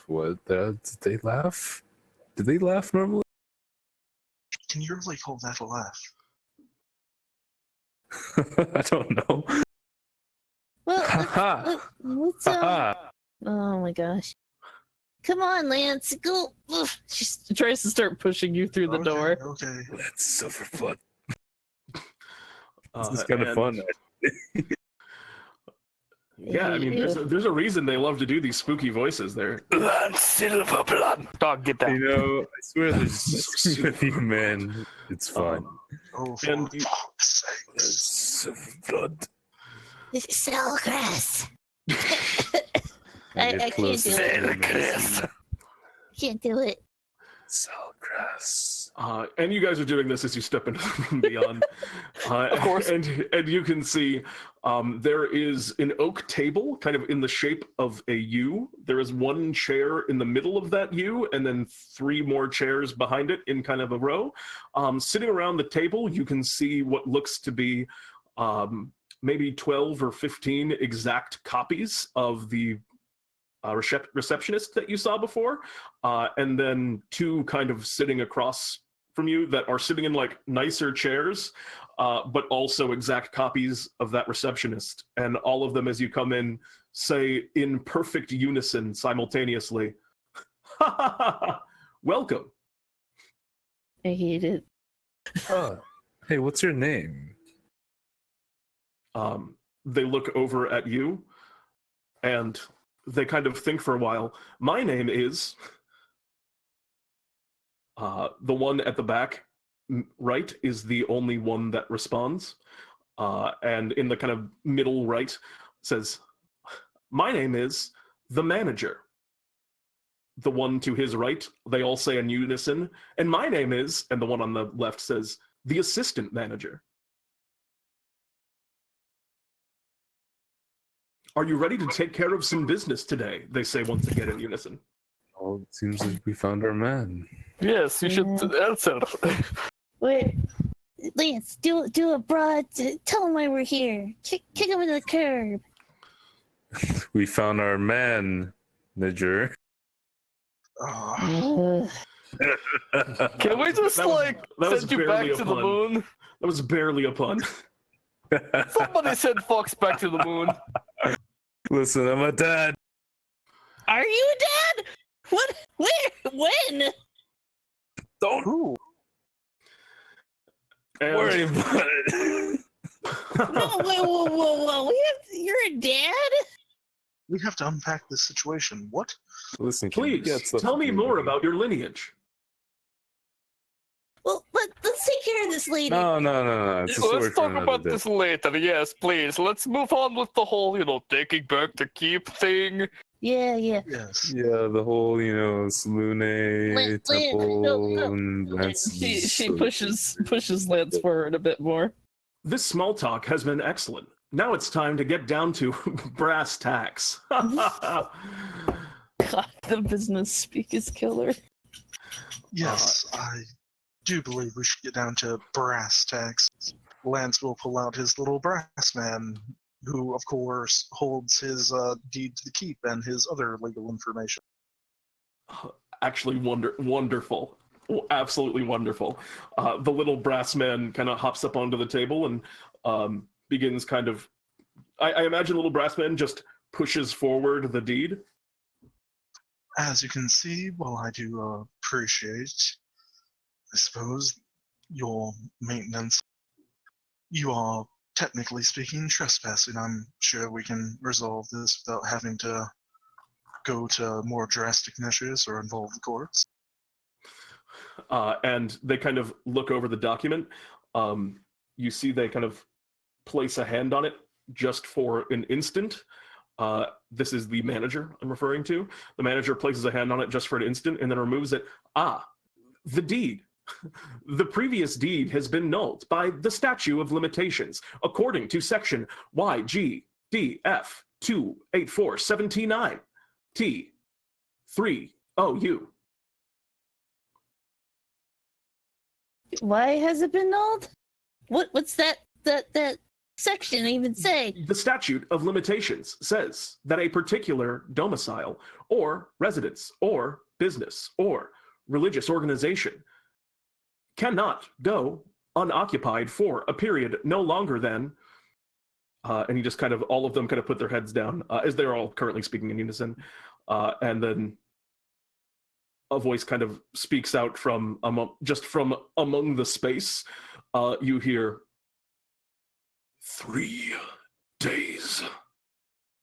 What? Did they laugh? Did they laugh normally?
Can you really call that a laugh?
I don't know.
Well, let's oh my gosh. Come on, Lance, go.
She tries to start pushing you through the door.
Okay.
That's Silverblood. This is
This
kind of fun.
Yeah, I mean, there's a reason they love to do these spooky voices there.
Silverblood. Dog, get
You
down.
know, I swear there's with you, man. It's fine.
Oh, for
And
fuck's sakes.
Blood.
This is Selcress. I can't do it.
Selcress.
Can't do it.
Selcress.
And you guys are doing this as you step into the room beyond.
Of course.
And you can see there is an oak table kind of in the shape of a U. There is one chair in the middle of that U, and then 3 more chairs behind it in kind of a row. Sitting around the table, you can see what looks to be maybe 12 or 15 exact copies of the receptionist that you saw before, and then 2 kind of sitting across from you that are sitting in like nicer chairs, but also exact copies of that receptionist. And all of them, as you come in, say in perfect unison simultaneously, "Welcome."
I hate it.
Hey, what's your name?
They look over at you, and they kind of think for a while. "My name is..." The one at the back right is the only one that responds. And in the kind of middle right says, "My name is the manager." The one to his right, they all say in unison, "And my name is..." And the one on the left says, "The assistant manager." "Are you ready to take care of some business today?" They say once again in unison.
Oh, it seems like we found our man.
Yes, you should answer.
Wait, Lance, do a broad. Tell him why we're here. Kick him into the curb.
We found our man, Niger.
Ugh.
Can we just
That was
send you back
barely a
to the
pun.
moon?
That was barely a pun.
Somebody send Fawkes back to the moon.
Listen, I'm a dad.
Are you a dad? What? Where? When?
Don't
And-
worry about it.
No, whoa. You're a dad?
We have to unpack this situation. What?
Listen, can you
Please,
get stuff
tell me
to
more
do?
about your lineage.
Well, let's take care of this later.
No. It's a story
Let's
for
talk
another
about
day.
this later. Yes, please. Let's move on with the whole, taking back the keep thing.
Yeah.
Yes.
Yeah, the whole, Salune
Lance,
temple.
no.
And that's
She pushes Lance forward a bit more.
This small talk has been excellent. Now it's time to get down to brass tacks.
God, the business speak is killer.
Yes, I do believe we should get down to brass tacks. Lance will pull out his little brass man, who, of course, holds his deed to the keep and his other legal information.
Actually, wonderful. Absolutely wonderful. The little brass man kind of hops up onto the table and begins kind of... I imagine little brass man just pushes forward the deed.
As you can see, well, I do appreciate, I suppose, your maintenance. You are, technically speaking, trespassing. I'm sure we can resolve this without having to go to more drastic measures or involve the courts.
And they kind of look over the document. You see they kind of place a hand on it just for an instant. This is the manager I'm referring to. The manager places a hand on it just for an instant and then removes it. The deed. The previous deed has been nulled by the statute of limitations, according to section YGDF 28479 T3OU.
Why has it been nulled? What's that section even say?
The statute of limitations says that a particular domicile or residence or business or religious organization cannot go unoccupied for a period no longer than, and you just kind of, all of them kind of put their heads down as they're all currently speaking in unison. And then a voice kind of speaks out from among the space. You hear 3 days.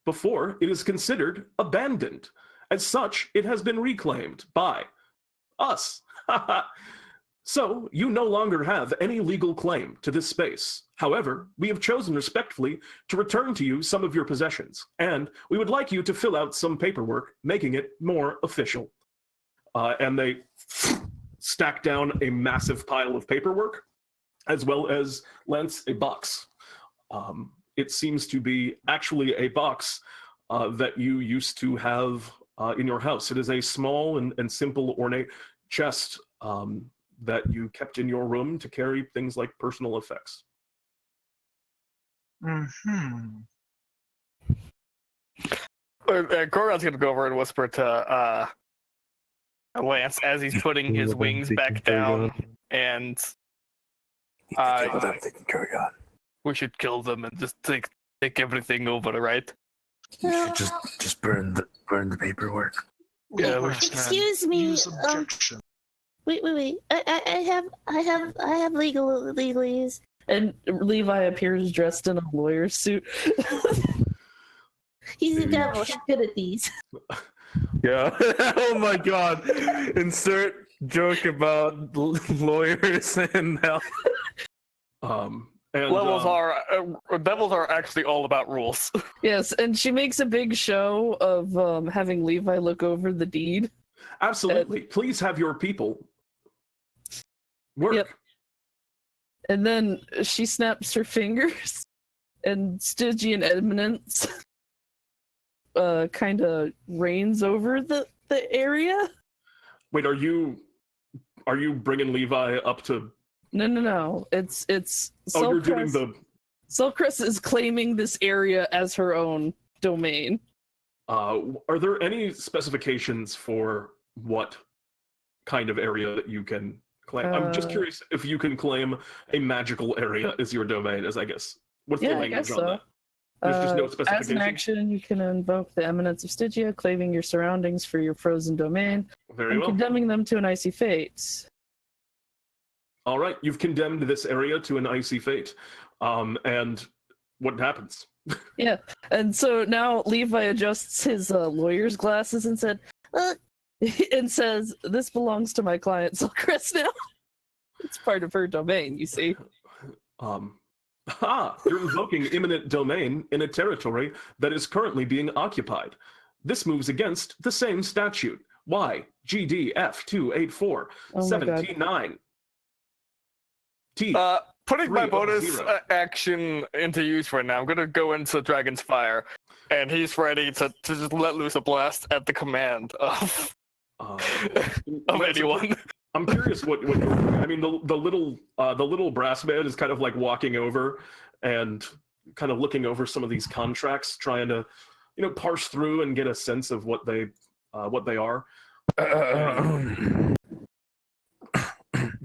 Before, it is considered abandoned. As such, it has been reclaimed by us. So, you no longer have any legal claim to this space. However, we have chosen respectfully to return to you some of your possessions, and we would like you to fill out some paperwork, making it more official. And they stack down a massive pile of paperwork, as well as lance a box. It seems to be actually a box that you used to have in your house. It is a small and simple ornate chest that you kept in your room to carry things like personal effects.
Kurogan's gonna go over and whisper to Lance as he's putting his wings back down, and we should kill them and just take everything over, right?
You should just burn the paperwork.
Yeah,
Excuse me.
Use objection.
Wait. I have legalese.
And Levi appears dressed in a lawyer's suit.
He's a devil. He's good at these.
Yeah. Oh my god. Insert joke about lawyers and hell.
Devils are actually all about rules.
Yes, and she makes a big show of having Levi look over the deed.
Absolutely. Please have your people work.
Yep. And then she snaps her fingers, and Stygian eminence kind of reigns over the area.
Wait, are you bringing Levi up to?
No. It's
Oh, you're doing the.
Selcress is claiming this area as her own domain.
Are there any specifications for what kind of area that you can claim? I'm just curious if you can claim a magical area as your domain, as I guess. What's the language on that? There's just no specification.
As an action, you can invoke the eminence of Stygia, claiming your surroundings for your frozen domain,
Very well.
condemning them to an icy fate.
All right, you've condemned this area to an icy fate. And what happens?
Yeah, and so now Levi adjusts his lawyer's glasses and says, "This belongs to my client Selcress now. It's part of her domain, you see."
You're invoking eminent domain in a territory that is currently being occupied. This moves against the same statute. Y GDF 284 17 T.
Putting my bonus
300.
action into use right now, I'm gonna go into Dragon's Fire, and he's ready to just let loose a blast at the command of anyone.
I'm curious what I mean. The little brass man is kind of like walking over and kind of looking over some of these contracts, trying to parse through and get a sense of what they are.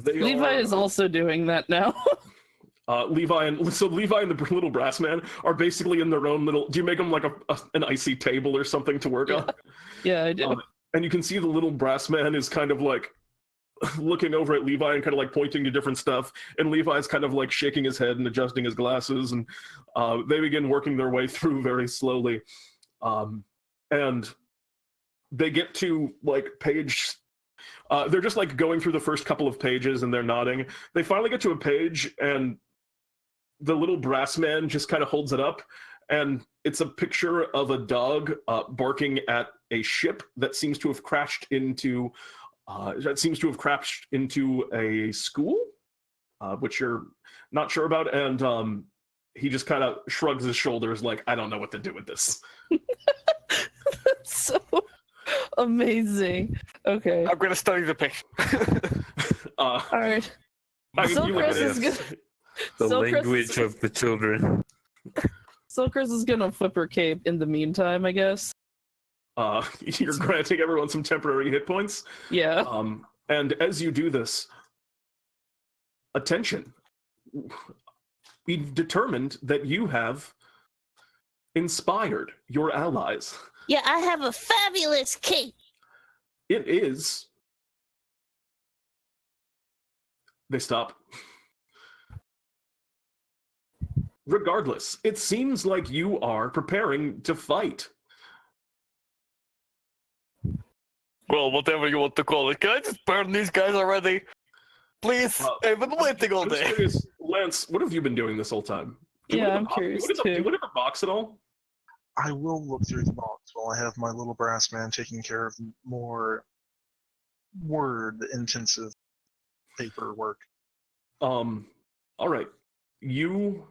Levi is also doing that now.
Levi and the little brass man are basically in their own little. Do you make them like an icy table or something to work on?
Yeah, I do.
And you can see the little brass man is kind of like looking over at Levi and kind of like pointing to different stuff. And Levi's kind of like shaking his head and adjusting his glasses. And they begin working their way through very slowly. And they get to like page. They're just like going through the first couple of pages and they're nodding. They finally get to a page and the little brass man just kind of holds it up, and it's a picture of a dog barking at a ship that seems to have crashed into a school, which you're not sure about. And he just kind of shrugs his shoulders like, I don't know what to do with this.
That's so amazing. Okay.
I'm gonna study the picture.
All right.
Selcress
is good.
The
Selcress
language of the children.
Selcress is gonna flip her cape in the meantime, I guess.
You're granting everyone some temporary hit points.
Yeah.
And as you do this, attention. We've determined that you have inspired your allies.
Yeah, I have a fabulous cape.
It is. They stop. Regardless, it seems like you are preparing to fight.
Well, whatever you want to call it. Can I just burn these guys already? Please, I've been waiting all
I'm just
day.
curious, Lance, what have you been doing this whole time?
Yeah, I'm curious
Do you
too.
ever box at all?
I will look through the box while I have my little brass man taking care of more word-intensive paperwork.
All right. You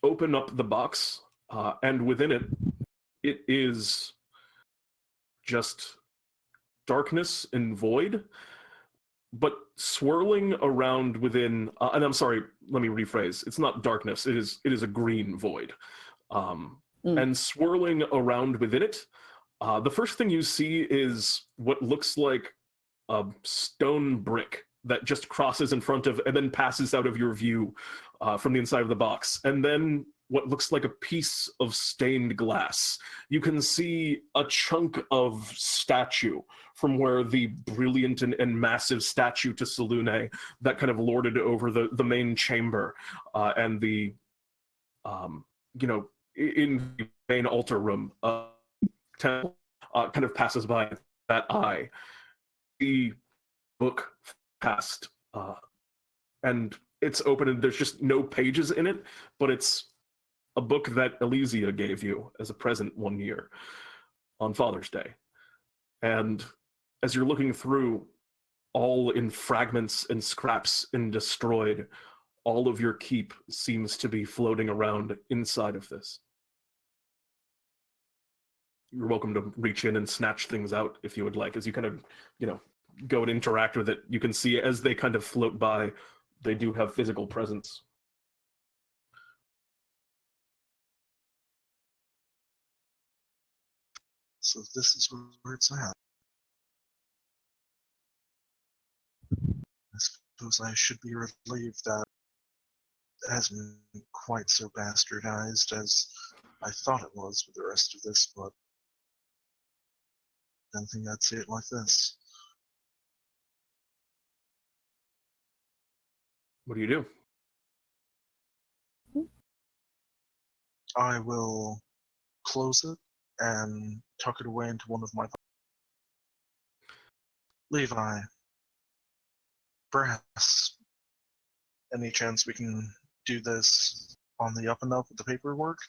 open up the box, and within it, it is just darkness and void, but swirling around within. And I'm sorry, let me rephrase. It's not darkness. It is a green void, and swirling around within it. The first thing you see is what looks like a stone brick that just crosses in front of and then passes out of your view from the inside of the box. And then what looks like a piece of stained glass. You can see a chunk of statue from where the brilliant and massive statue to Selune that kind of lorded over the main chamber and the, in the main altar room temple kind of passes by that eye. The book passed, and it's open, and there's just no pages in it, but it's a book that Elysia gave you as a present one year on Father's Day. And as you're looking through, all in fragments and scraps and destroyed, all of your keep seems to be floating around inside of this. You're welcome to reach in and snatch things out if you would like, as you kind of, go and interact with it. You can see as they kind of float by, they do have physical presence.
So this is where it's at. I suppose I should be relieved that it hasn't been quite so bastardized as I thought it was with the rest of this, but I don't think I'd see it like this.
What do you do?
I will close it and tuck it away into one of my... Levi. Brass. Any chance we can do this on the up and up with the paperwork?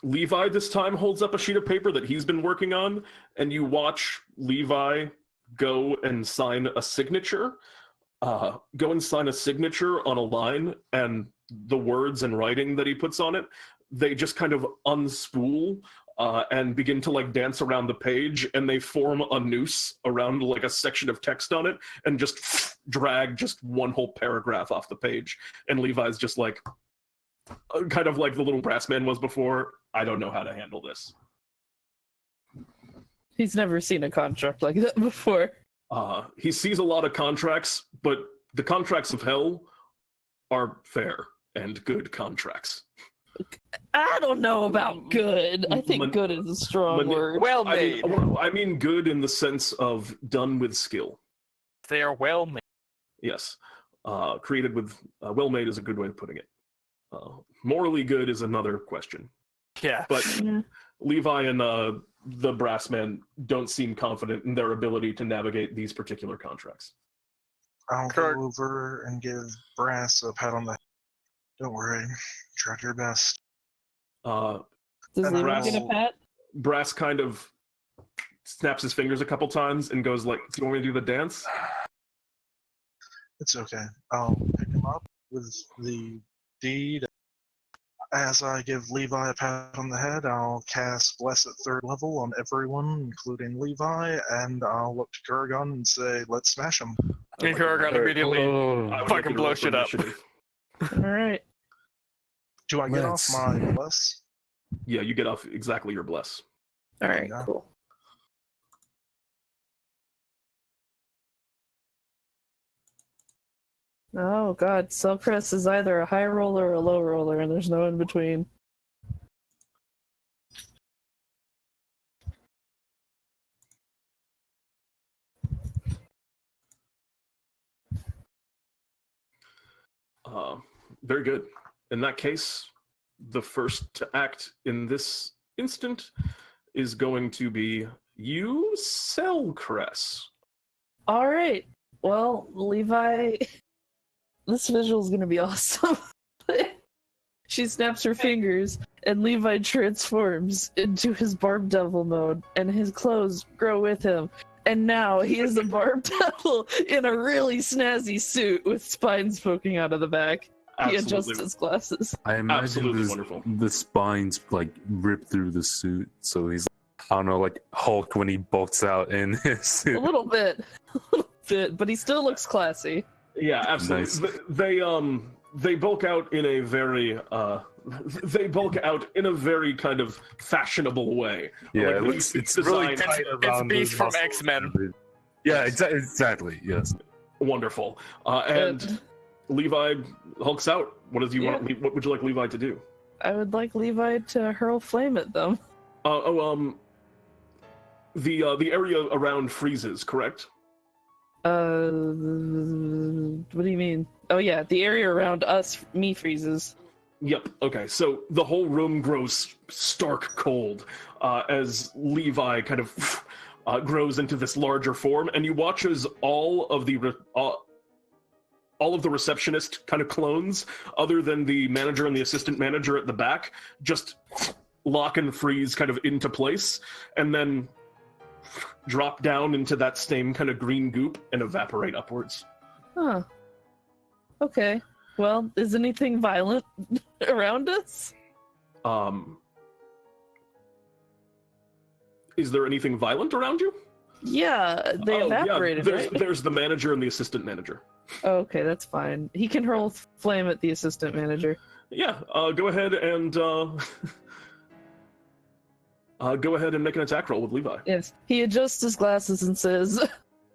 Levi this time holds up a sheet of paper that he's been working on, and you watch Levi go and sign a signature. On a line, and the words and writing that he puts on it, they just kind of unspool and begin to like dance around the page, and they form a noose around like a section of text on it and just drag just one whole paragraph off the page. And Levi's just like, kind of like the little brass man was before, I don't know how to handle this.
He's never seen a contract like that before.
He sees a lot of contracts, but the contracts of hell are fair and good contracts.
I don't know about good. I think good is a strong word.
Well made.
I mean good in the sense of done with skill.
They are well made.
Yes. Created with... well made is a good way of putting it. Morally good is another question.
Yeah.
But Levi and the brass man don't seem confident in their ability to navigate these particular contracts.
I'll go over and give Brass a pat on the head. Don't worry. Tried your best.
Does Levi get a pat?
Brass kind of snaps his fingers a couple times and goes like, do you want me to do the dance?
It's okay. I'll pick him up with the deed. As I give Levi a pat on the head, I'll cast Bless at 3rd level on everyone, including Levi, and I'll look to Kurogan and say, let's smash him.
And Kurogan immediately fucking blow shit up.
Alright.
Do I get off my Bless?
Yeah, you get off exactly your Bless.
Alright,
Yeah.
cool. Oh god, Selcress is either a high roller or a low roller, and there's no in between.
Very good. in that case, the first to act in this instant is going to be you, Selcress.
All right. Well, Levi, this visual is gonna be awesome. She snaps her fingers, and Levi transforms into his Barb Devil mode, and his clothes grow with him. And now he is a Barb Devil in a really snazzy suit with spines poking out of the back. He adjusts his glasses.
I imagine
wonderful.
the spines like rip through the suit, so he's I don't know, like Hulk when he bulks out in his suit.
A little bit, but he still looks classy.
Yeah, absolutely. Nice. They bulk out in a very kind of fashionable way.
Yeah,
like,
it's really tight around.
It's Beast from X-Men.
Yeah, exactly. Yes.
Wonderful. And Levi hulks out. What does you want? What would you like Levi to do?
I would like Levi to hurl flame at them.
The area around freezes, correct?
What do you mean? Oh yeah, the area around me freezes.
Yep. Okay. So the whole room grows stark cold as Levi kind of grows into this larger form, and you watch as all of the receptionist kind of clones, other than the manager and the assistant manager at the back, just lock and freeze kind of into place, and then drop down into that same kind of green goop and evaporate upwards.
Huh. Okay. Well, is anything violent around us?
Is there anything violent around you?
Yeah, they evaporated, right?
There's the manager and the assistant manager.
Oh, okay, that's fine. He can hurl flame at the assistant manager.
Yeah, go ahead and make an attack roll with Levi.
Yes, he adjusts his glasses and says,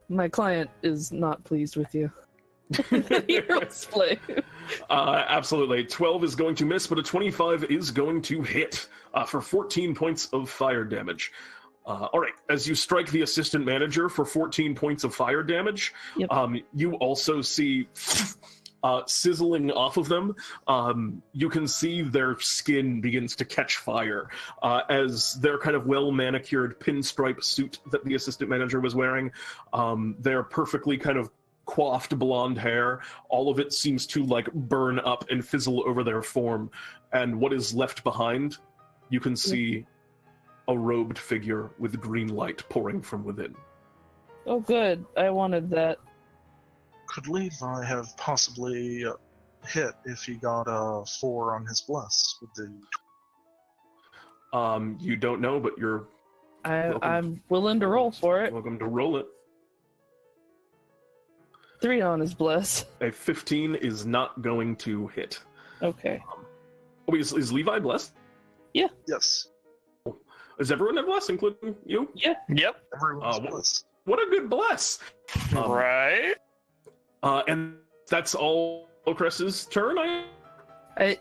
"My client is not pleased with you." He hurls flame.
Absolutely. 12 is going to miss, but a 25 is going to hit for 14 points of fire damage. All right, as you strike the assistant manager for 14 points of fire damage,
yep.
You also see sizzling off of them. You can see their skin begins to catch fire as their kind of well-manicured pinstripe suit that the assistant manager was wearing, their perfectly kind of coiffed blonde hair, all of it seems to like burn up and fizzle over their form, and what is left behind, you can see a robed figure with green light pouring from within.
Oh good, I wanted that.
Could Levi have possibly hit if he got a 4 on his bless with the...
You don't know, but
I'm willing to roll for it.
Welcome to roll it.
3 on his bless.
A 15 is not going to hit.
Okay.
Wait, is Levi blessed?
Yeah.
Yes.
Is everyone blessed, including you?
Yeah.
Yep.
Everyone's blessed.
What a good bless!
Right?
And that's all Selcress's turn,
I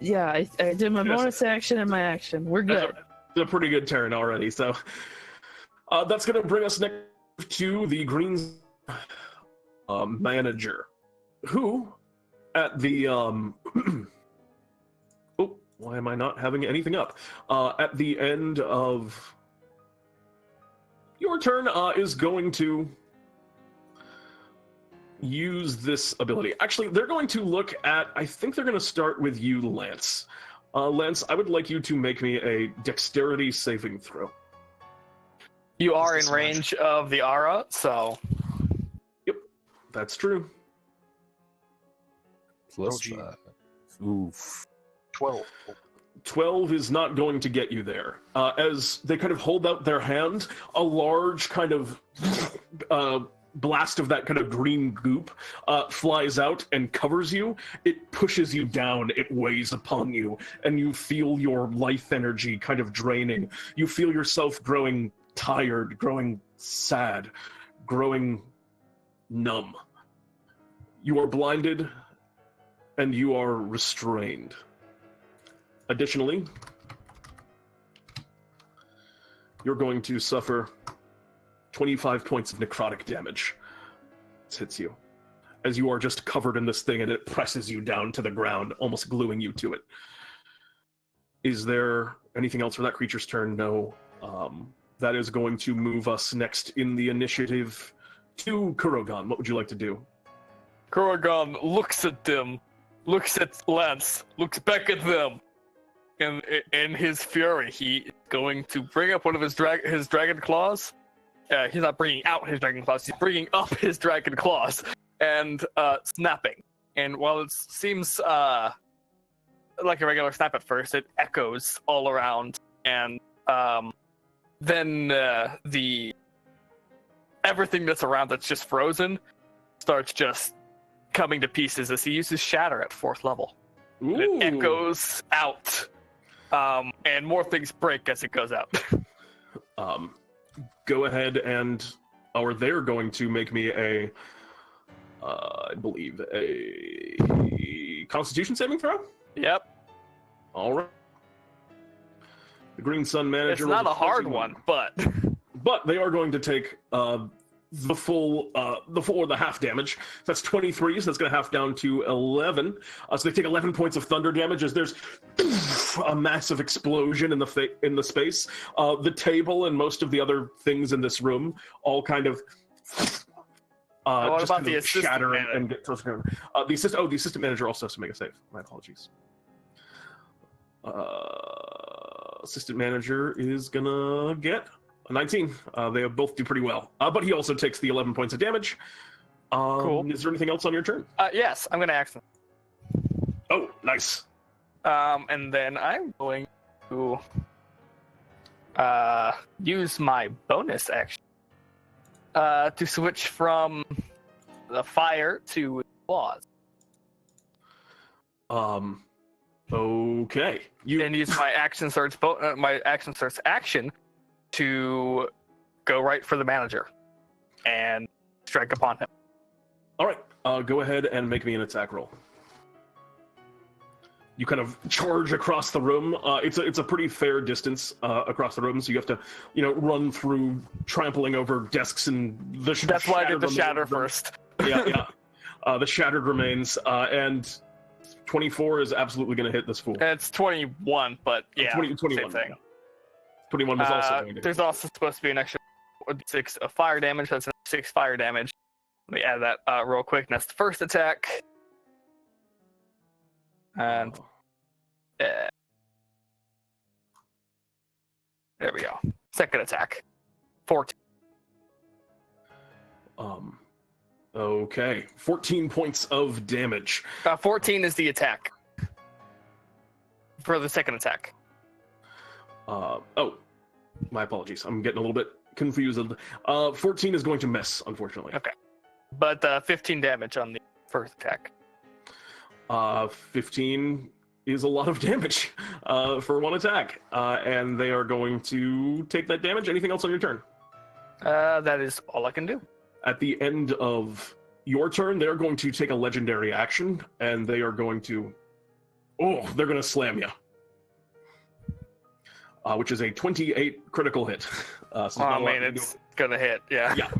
did my bonus action and my action. We're good.
It's a pretty good turn already, so... that's going to bring us next to the Green manager, who, at the... oh, why am I not having anything up? At the end of your turn, is going to use this ability. Actually, they're going to look at... I think they're going to start with you, Lance. Lance, I would like you to make me a dexterity saving throw.
You are in range of the aura, so...
Yep, that's true.
Plus 5. Oof.
12.
12 is not going to get you there. As they kind of hold out their hand, a large kind of blast of that kind of green goop flies out and covers you. It pushes you down, it weighs upon you, and you feel your life energy kind of draining. You feel yourself growing tired, growing sad, growing numb. You are blinded, and you are restrained. Additionally, you're going to suffer 25 points of necrotic damage. This hits you. as you are just covered in this thing and it presses you down to the ground, almost gluing you to it. Is there anything else for that creature's turn? No. That is going to move us next in the initiative to Kurogan. What would you like to do?
Kurogan looks at them, looks at Lance, looks back at them, and in his fury, he is going to bring up one of his dragon claws. He's not bringing out his dragon claws, he's bringing up his dragon claws and snapping. And while it seems like a regular snap at first, it echoes all around, and then the everything that's around that's just frozen starts just coming to pieces as he uses Shatter at 4th level.
Ooh.
And it echoes out, and more things break as it goes out.
Go ahead and, or they're going to make me a, I believe, a Constitution saving throw?
Yep.
All right. The Green Sun manager.
It's not a hard one, but
they are going to take the full or the half damage. That's 23, so that's going to half down to 11. So they take 11 points of thunder damage as there's a massive explosion in the space. The table and most of the other things in this room all kind of
what
just
about
kind
the
of
assistant
shatter
manager?
and get towards the ground. The assistant manager also has to make a save. My apologies. Assistant manager is gonna get a 19. They both do pretty well, but he also takes the 11 points of damage.
Cool.
Is there anything else on your turn?
Yes, I'm going to action.
Oh, nice.
And then I'm going to use my bonus action to switch from the fire to claws.
Okay.
And use my action search action to go right for the manager and strike upon him.
All right. Go ahead and make me an attack roll. You kind of charge across the room. It's a pretty fair distance across the room, so you have to, run through, trampling over desks and the.
That's why I did the shatter first.
Yeah. The shattered remains, and 24 is absolutely going to hit this fool.
It's 21, but yeah,
21,
same thing.
Yeah. 21 was also going to
There's
hit.
also supposed to be an extra 6 of fire damage. That's 6 fire damage. Let me add that real quick. And that's the first attack. And there we go. Second attack. 14.
Okay. 14 points of damage.
14 is the attack. For the second attack.
Oh, my apologies. I'm getting a little bit confused. 14 is going to miss, unfortunately.
Okay. But 15 damage on the first attack.
15 is a lot of damage for one attack. And they are going to take that damage. Anything else on your turn?
That is all I can do.
At the end of your turn, they're going to take a legendary action, and they are going to... Oh, they're going to slam you. Which is a 28 critical hit.
It's going to hit, yeah.
Yeah.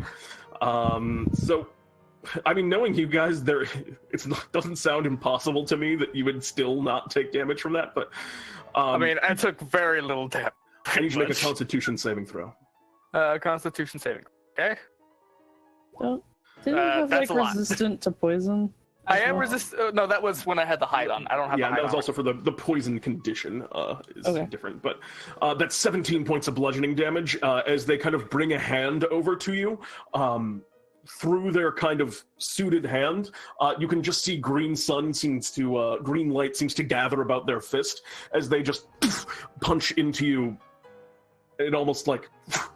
So, I mean, knowing you guys, doesn't sound impossible to me that you would still not take damage from that, but...
I took very little damage.
I need to make a Constitution saving throw.
Constitution saving. Okay.
Didn't you have
that's a lot.
resistant to poison?
I am resistant. No, that was when I had the hide on. I don't have the
Yeah,
hide
that was
on.
also for the poison condition is
Okay.
different. But that's 17 points of bludgeoning damage as they kind of bring a hand over to you. Through their kind of suited hand, you can just see green light seems to gather about their fist as they just punch into you. It almost like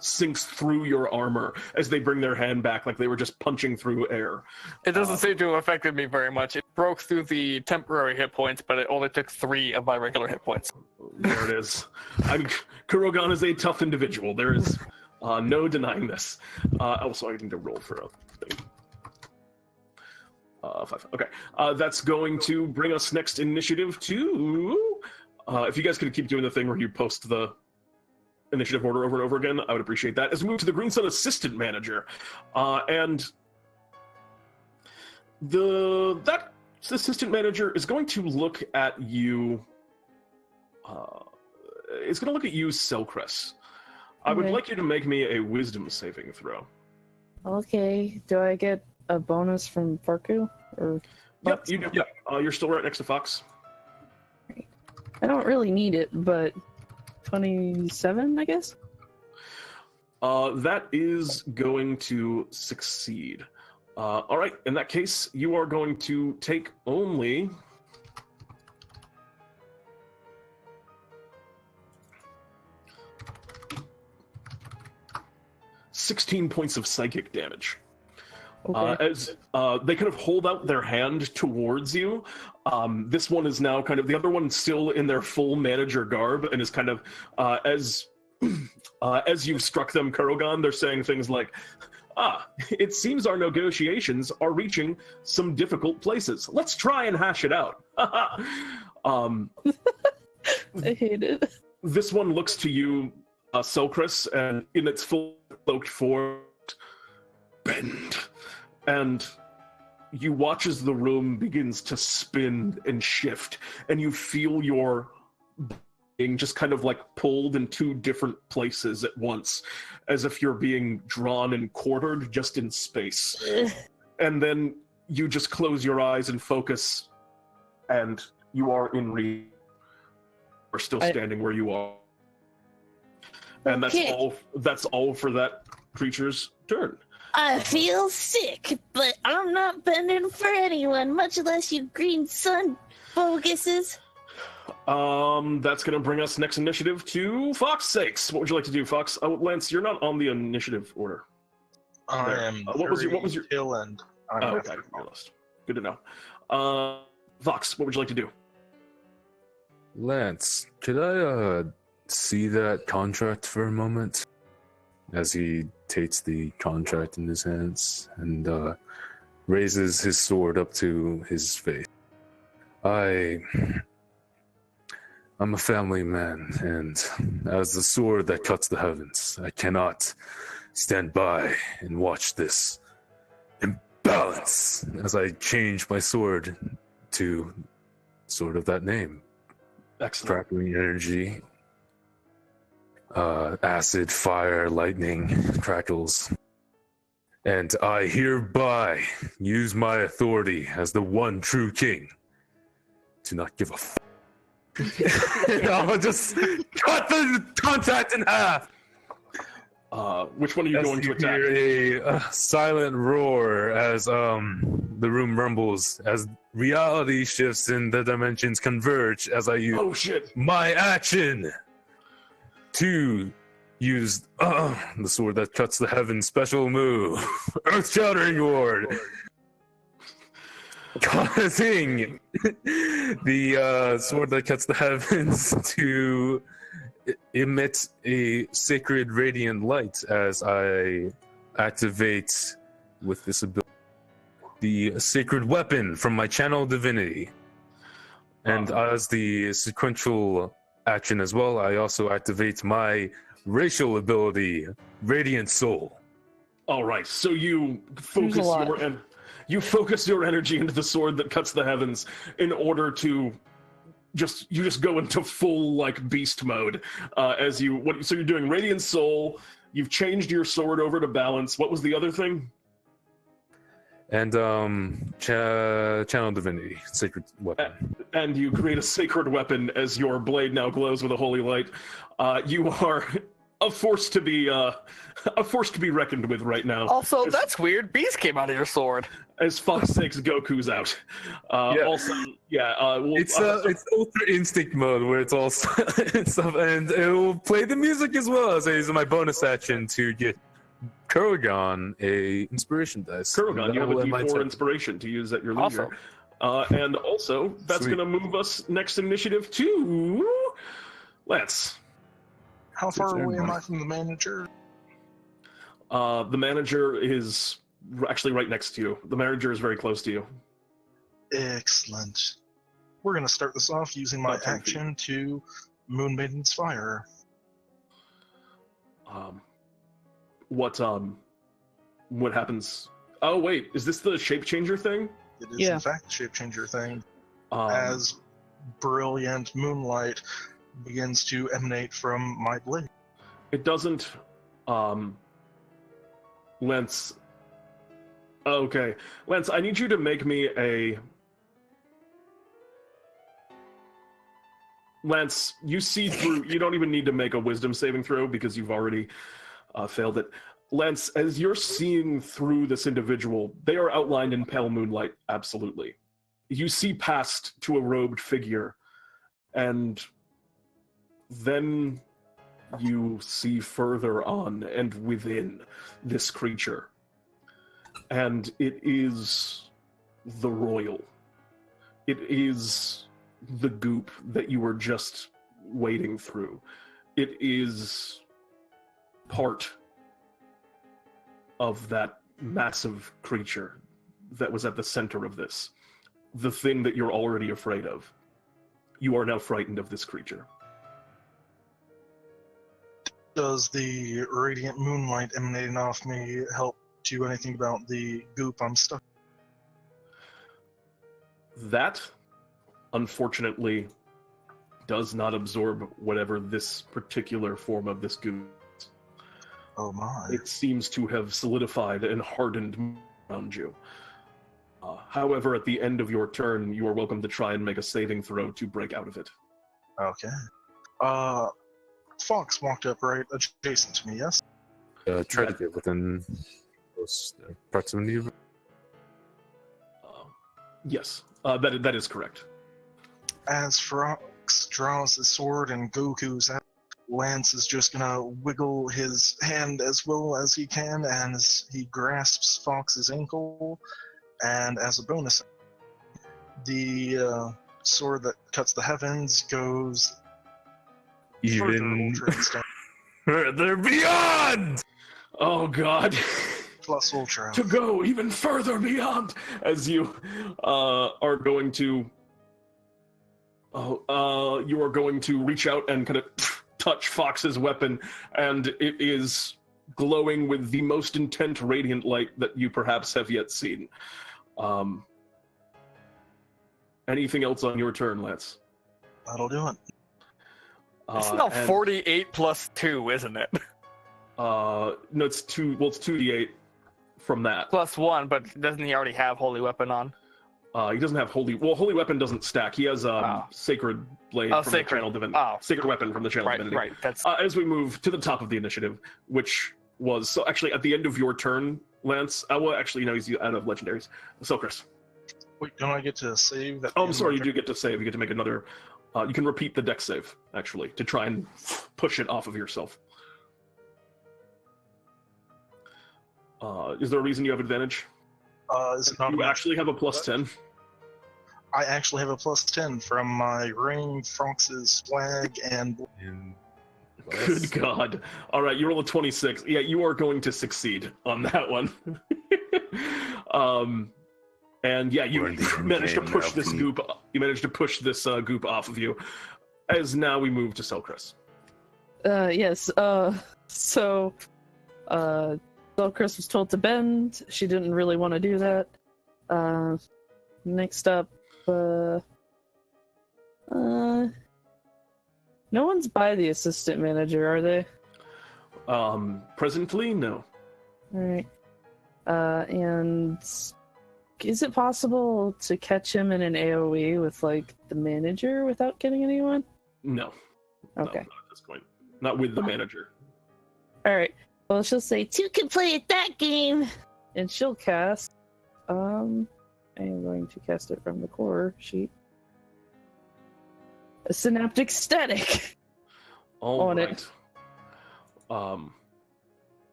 sinks through your armor as they bring their hand back like they were just punching through air.
It doesn't seem to have affected me very much. It broke through the temporary hit points, but it only took 3 of my regular hit points.
There it is. Kurogan is a tough individual. There is no denying this. Also, I need to roll for a thing. 5. Okay. That's going to bring us next initiative to... if you guys could keep doing the thing where you post the initiative order over and over again, I would appreciate that. As we move to the Green Sun Assistant Manager. And That assistant manager is going to look at you. Is going to look at you, Selcress. I would
Okay.
like you to make me a wisdom saving throw.
Okay. Do I get a bonus from Farku? Or
Yep, you do. Yep. You're still right next to Fawkes.
I don't really need it, but 27, I guess.
That is going to succeed. All right. In that case, you are going to take only 16 points of psychic damage.
Okay.
As they kind of hold out their hand towards you, this one is now kind of, the other one's still in their full manager garb and is kind of, as you've struck them, Kurogan, they're saying things like, it seems our negotiations are reaching some difficult places. Let's try and hash it out.
I hate it.
This one looks to you, Selcress, and in its full cloaked form, bend. And you watch as the room begins to spin and shift, and you feel your being just kind of like pulled in two different places at once, as if you're being drawn and quartered just in space. And then you just close your eyes and focus, and you are in reach. You're still standing where you are. And
Okay.
that's all for that creature's turn.
I feel sick, but I'm not bending for anyone, much less you green sun focuses.
That's going to bring us next initiative to Fox 6. What would you like to do, Fox? Lance, you're not on the initiative order.
I
There.
am.
What was your
tail end? I'm
Oh,
with
okay,
you.
your list. Good to know. Fox, what would you like to do?
Lance, could I see that contract for a moment? As he takes the contract in his hands and raises his sword up to his face. I'm a family man, and as the sword that cuts the heavens, I cannot stand by and watch this imbalance as I change my sword to sword of that name.
Excellent.
Crackling energy, acid, fire, lightning, crackles. And I hereby use my authority as the one true king to not give a f***. And I'll just cut the contract in half.
Which one are you
As
going to
you
attack?
hear a silent roar as the room rumbles, as reality shifts and the dimensions converge as I use
Oh shit!
my action to use the sword that cuts the heavens special move, Earth Shattering Ward, causing the sword that cuts the heavens to emit a sacred radiant light as I activate with this ability the sacred weapon from my channel divinity. And as the sequential action as well, I also activate my racial ability, Radiant Soul.
All right, so you
There's a lot.
focus your energy into the sword that cuts the heavens in order to just go into full like beast mode. So you're doing Radiant Soul. You've changed your sword over to balance. What was the other thing?
And channel divinity, sacred weapon.
And you create a sacred weapon as your blade now glows with a holy light. You are a force to be reckoned with right now.
Also, that's weird. Bees came out of your sword.
As Fox takes Goku's out.
Yeah.
Also, yeah.
It's Ultra Instinct mode where it's all and stuff, and it will play the music as well as I use my bonus action to get Kurogan a inspiration dice.
Kurogan, you have a
That will end my
D4
turn.
inspiration to use at your leisure.
Awesome.
And also, that's
Sweet.
going to move us next initiative to Lance.
How far
It's
away am
everybody.
I from the manager?
The manager is actually right next to you. The manager is very close to you.
Excellent. We're going to start this off using my
About 10 feet.
action to Moon Maiden's Fire.
What happens? Oh wait, is this the shape changer thing?
It is
Yeah.
in fact the shape-changer thing.
Um,
As brilliant moonlight begins to emanate from my blade.
It doesn't. Lance. Okay, Lance. I need you to make me a. Lance, you see through. You don't even need to make a wisdom saving throw because you've already failed it. Lance, as you're seeing through this individual, they are outlined in pale moonlight. Absolutely, you see past to a robed figure, and then you see further on and within this creature. And it is the royal. It is the goop that you were just wading through. It is part of that massive creature that was at the center of this. The thing that you're already afraid of. You are now frightened of this creature.
Does the radiant moonlight emanating off me help do anything about the goop I'm stuck?
That, unfortunately, does not absorb whatever this particular form of this goo is.
Oh my.
It seems to have solidified and hardened around you. However, at the end of your turn, you are welcome to try and make a saving throw to break out of it.
Okay. Fawkes walked up right adjacent to me, yes?
Try to get within close proximity of it.
Yes, that is correct.
As Fawkes draws his sword and Goku's out, Lance is just gonna wiggle his hand as well as he can as he grasps Fawkes' ankle, and as a bonus, the sword that cuts the heavens goes further
Even
ultra instant
further beyond!
Oh god.
plus ultra.
To go even further beyond as you are going to you are going to reach out and kind of touch Fox's weapon, and it is glowing with the most intense radiant light that you perhaps have yet seen. Anything else on your turn, Lance?
That'll do it.
It's now
And,
48 plus 2, isn't it?
no, it's 2. Well, it's 2d8 from that.
Plus 1, but doesn't he already have Holy Weapon on?
He doesn't have holy. Well, holy weapon doesn't stack. He has sacred blade from
Sacred.
the channel divinity.
Oh.
Sacred weapon from the channel
Right,
divinity.
right. That's
As we move to the top of the initiative, which was so actually at the end of your turn, Lance. Well, actually, no, he's out of legendaries. Selcress.
Wait, don't I get to save that?
Oh, I'm sorry. You do get to save. You get to make another. You can repeat the dex save actually to try and push it off of yourself. Is there a reason you have advantage?
Is it not
You
enough?
actually have a plus 10.
I actually have a plus 10 from my ring, Fawkes' swag, and
And
Good God. All right, you roll a 26. Yeah, you are going to succeed on that one. And yeah, you
We're in the
managed to
game
push
now,
this
Pete.
goop. You managed to push this goop off of you. As now we move to Selcress.
Yes, so, Selcress was told to bend. She didn't really want to do that. Next up, no one's by the assistant manager, are they?
Presently, no.
Alright. And is it possible to catch him in an AoE with, like, the manager without getting anyone?
No. No,
Okay.
not at this point. Not with the manager.
Alright. Well, she'll say, "Two can play at that game!" And she'll cast, I am going to cast it from the core sheet. A synaptic static.
All
On
right.
it.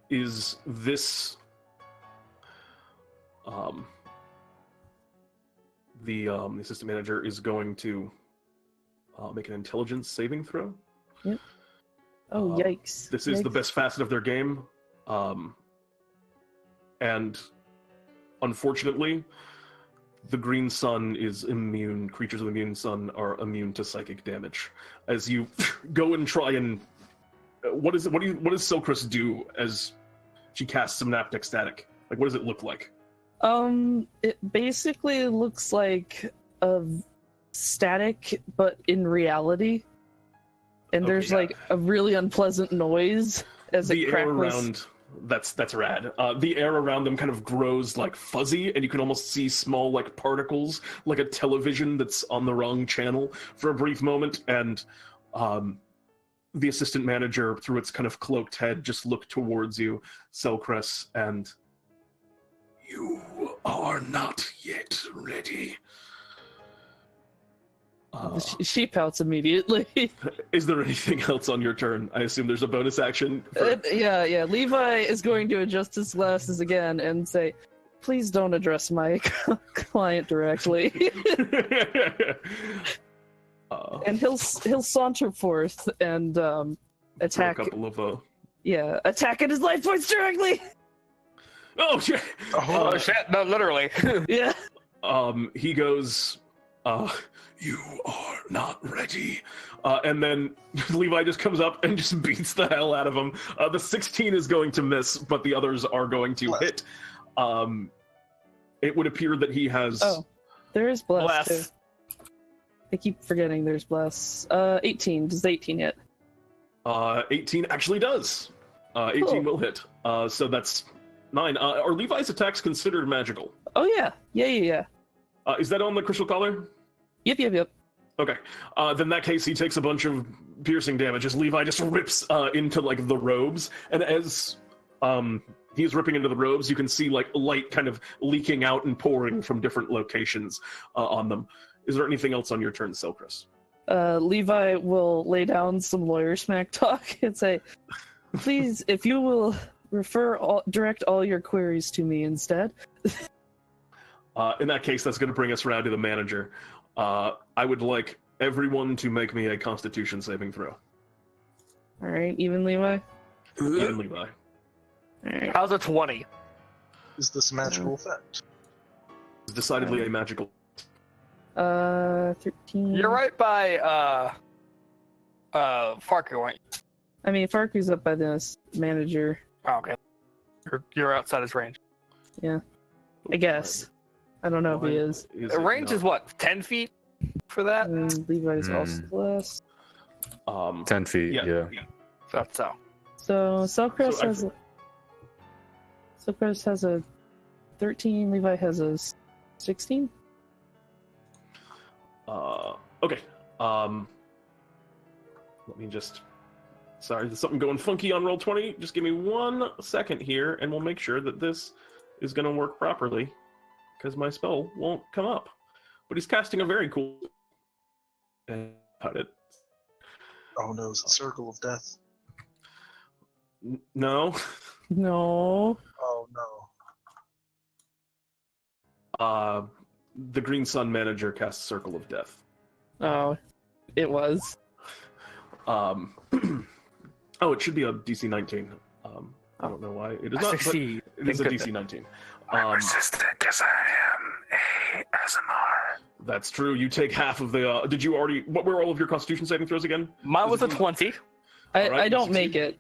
Is this the assistant manager is going to make an intelligence saving throw?
Oh, yikes.
This is the
Yikes.
best facet of their game, and unfortunately, the green sun is immune. Creatures of the immune sun are immune to psychic damage. As you go and try and what does Selcress do as she casts synaptic static? Like, what does it look like?
It basically looks like a static, but in reality. And
Okay,
there's
yeah.
like a really unpleasant noise as
The
it
air
crackles.
around that's rad. The air around them kind of grows like fuzzy, and you can almost see small like particles, like a television that's on the wrong channel for a brief moment. And the assistant manager, through its kind of cloaked head, just looked towards you, Selcress, and you are not yet ready.
She pouts immediately.
Is there anything else on your turn? I assume there's a bonus action.
Yeah. Levi is going to adjust his glasses again and say, "Please don't address my client directly." And he'll saunter forth and attack.
A couple of
Attack at his life points directly.
Oh shit!
Oh shit! No, literally.
Yeah.
He goes, you are not ready. And then Levi just comes up and just beats the hell out of him. The 16 is going to miss, but the others are going to hit. It would appear that he has...
Oh, there is bless,
Bless.
too. I keep forgetting there's bless. 18. Does 18 hit?
18 actually does. 18
Cool.
will hit. So that's 9. Are Levi's attacks considered magical?
Oh, yeah. Yeah.
Is that on the crystal collar?
Yep.
Okay. Then in that case, he takes a bunch of piercing damage as Levi just rips into like the robes, and as he's ripping into the robes, you can see like light kind of leaking out and pouring from different locations on them. Is there anything else on your turn, Selcress?
Levi will lay down some lawyer smack talk and say, "Please, if you will direct all your queries to me instead."
In that case, that's going to bring us around to the manager. I would like everyone to make me a Constitution saving throw.
All right, even Levi.
Even Levi.
All right.
How's a 20?
Is this a magical effect?
It's decidedly a magical.
13.
You're right by Farker, aren't you?
I mean, Farku's up by this manager.
Oh, okay. You're outside his range.
I guess. I don't know if he is.
The range is what? 10 feet for that?
And Levi's also less.
10 feet, yeah.
That's so.
So Selcress
So
has Selcress has a 13. Levi has a 16.
Okay. Let me just... Sorry, there's something going funky on Roll20. Just give me 1 second here, and we'll make sure that this is going to work properly, because my spell won't come up. But he's casting a very cool... Cut it.
Oh no, it's the Circle of Death.
No.
No.
Oh no.
The Green Sun manager casts Circle of Death.
Oh, it was.
Oh, it should be a DC 19. I don't know why it is not. But
succeed.
it is a
Thank
DC 19.
I'm resistant because I am a SMR.
That's true. You take half of the. Did you already? What were all of your Constitution saving throws again?
Mine was a 20.
All right,
I don't
you
make it.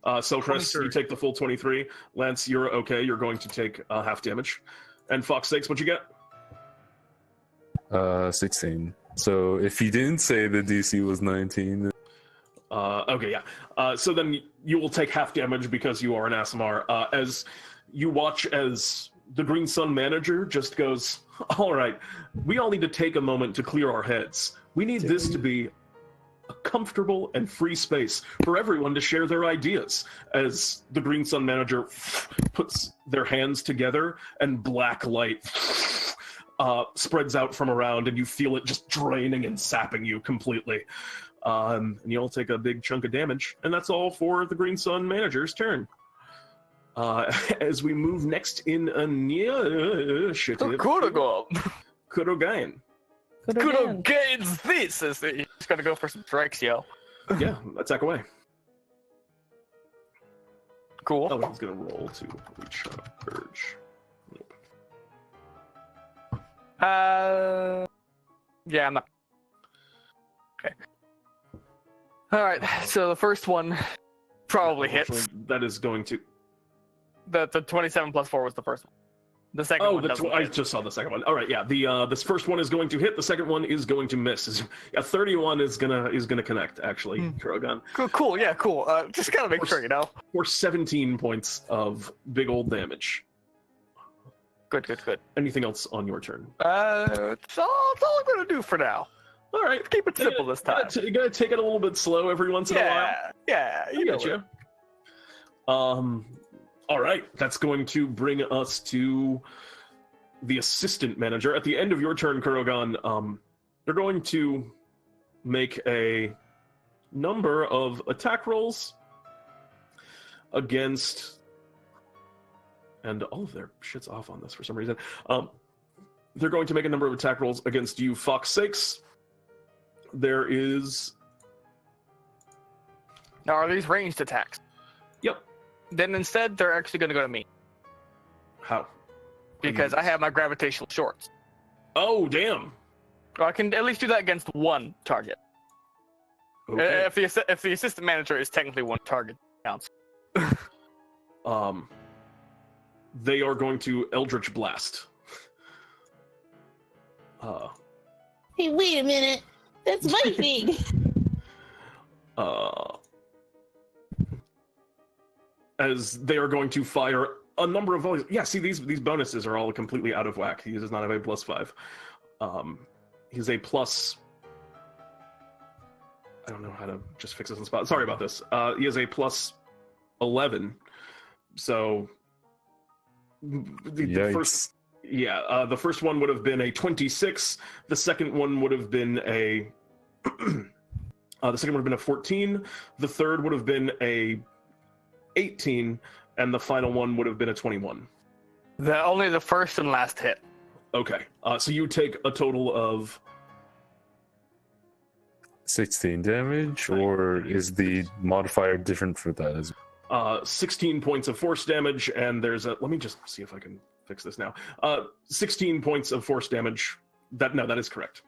Selcress,
23.
you take the full 23. Lance, you're okay. You're going to take half damage. And Fawkes sakes, what'd you get?
16. So if you didn't say the DC was 19,
Okay, yeah. So then you will take half damage because you are an ASMR. As you watch as the Green Sun manager just goes, all right, we all need to take a moment to clear our heads. We need this to be a comfortable and free space for everyone to share their ideas. As the Green Sun manager puts their hands together and black light spreads out from around, and you feel it just draining and sapping you completely. And you all take a big chunk of damage, and that's all for the Green Sun manager's turn. As we move next in initiative,
Kurogan.
Kurogan.
Kurogan's this. He's gonna go for some strikes, yo.
Yeah, attack away.
Cool.
Oh, he's gonna roll to reach urge.
Yeah, I'm not. Okay. All right. So the first one probably hits.
Unfortunately, that is going to.
The 27 plus 4 was the first one. The second
Oh,
one doesn't
I
hit.
just saw the second one. All right, yeah. This first one is going to hit. The second one is going to miss. Yeah, 31 is gonna connect. Actually, Kurogan.
Cool. Yeah, cool. Just gotta make sure,
For 17 points of big old damage.
Good.
Anything else on your turn?
That's all I'm gonna do for now.
All right,
Keep it simple this time.
You gotta take it a little bit slow every once in a while.
Yeah,
I get you. All right, that's going to bring us to the assistant manager. At the end of your turn, Kurogan, they're going to make a number of attack rolls against, and all of their shit's off on this for some reason. They're going to make a number of attack rolls against you, Fawkes. There is.
Now, are these ranged attacks?
Yep.
Then instead, they're actually going to go to me.
How?
Because I have my gravitational shorts.
Oh, damn.
Well, I can at least do that against one target.
Okay.
If the assistant manager is technically one target, counts.
They are going to Eldritch Blast.
Hey, wait a minute. That's my thing.
As they are going to fire a number of volleys. Yeah, see, these bonuses are all completely out of whack. He does not have a +5. He's a plus. I don't know how to just fix this on the spot. Sorry about this. He has a +11. So the first. Yeah, the first one would have been a 26. The second one would have been a. The second would have been a 14. The third would have been a 18, and the final one would have been a 21.
Only the first and last hit.
Okay, so you take a total of
16 damage, or is the modifier different for that as well?
16 points of force damage, and there's a. Let me just see if I can fix this now. 16 points of force damage. That is correct.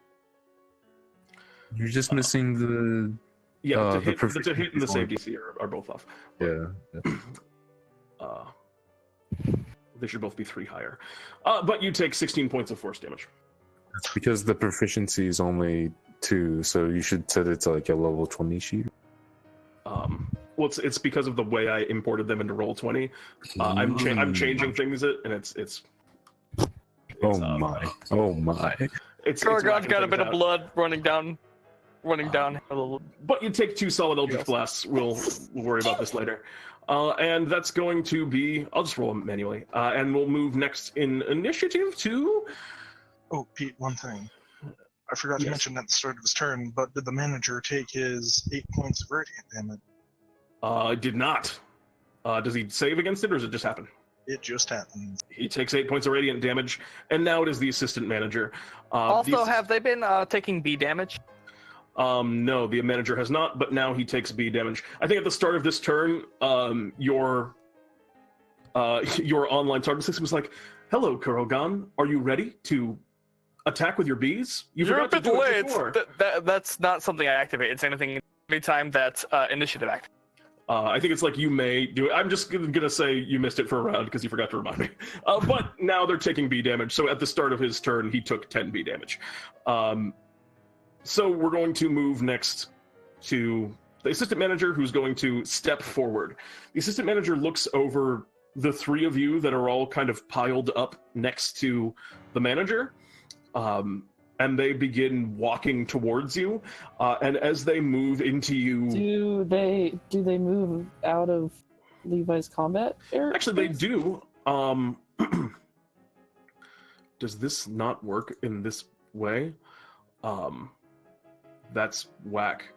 You're just missing the.
Yeah,
the
to hit and the save DC are both off.
Yeah.
They should both be 3 higher. But you take 16 points of force damage.
That's because the proficiency is only 2, so you should set it to like a level 20 sheet.
Well, it's because of the way I imported them into Roll20. I'm changing things, and it's
oh my!
It's
Kurogan's got a bit of
out.
blood running down a little.
But you take 2 solid Eldritch Blasts. We'll worry about this later. And that's going to be. I'll just roll them manually, and we'll move next in initiative to.
Oh, Pete, one thing. I forgot to mention at the start of his turn, but did the manager take his 8 points of radiant damage?
Did not. Does he save against it, or does it just happen?
It just happened.
He takes 8 points of radiant damage, and now it is the assistant manager.
Have they been taking B damage?
No, the manager has not, but now he takes B damage. I think at the start of this turn, your online target system was like, "Hello, Kurogan, are you ready to attack with your bees?"
You're a bit delayed.
Before.
That's not something I activate. It's anytime that's initiative active.
I think it's like you may do it. I'm just gonna say you missed it for a round because you forgot to remind me. But now they're taking B damage. So at the start of his turn, he took 10 B damage. So we're going to move next to the assistant manager, who's going to step forward. The assistant manager looks over the 3 of you that are all kind of piled up next to the manager, and they begin walking towards you. And as they move into you,
Do they move out of Levi's combat area?
actually, they do. Does this not work in this way? That's whack.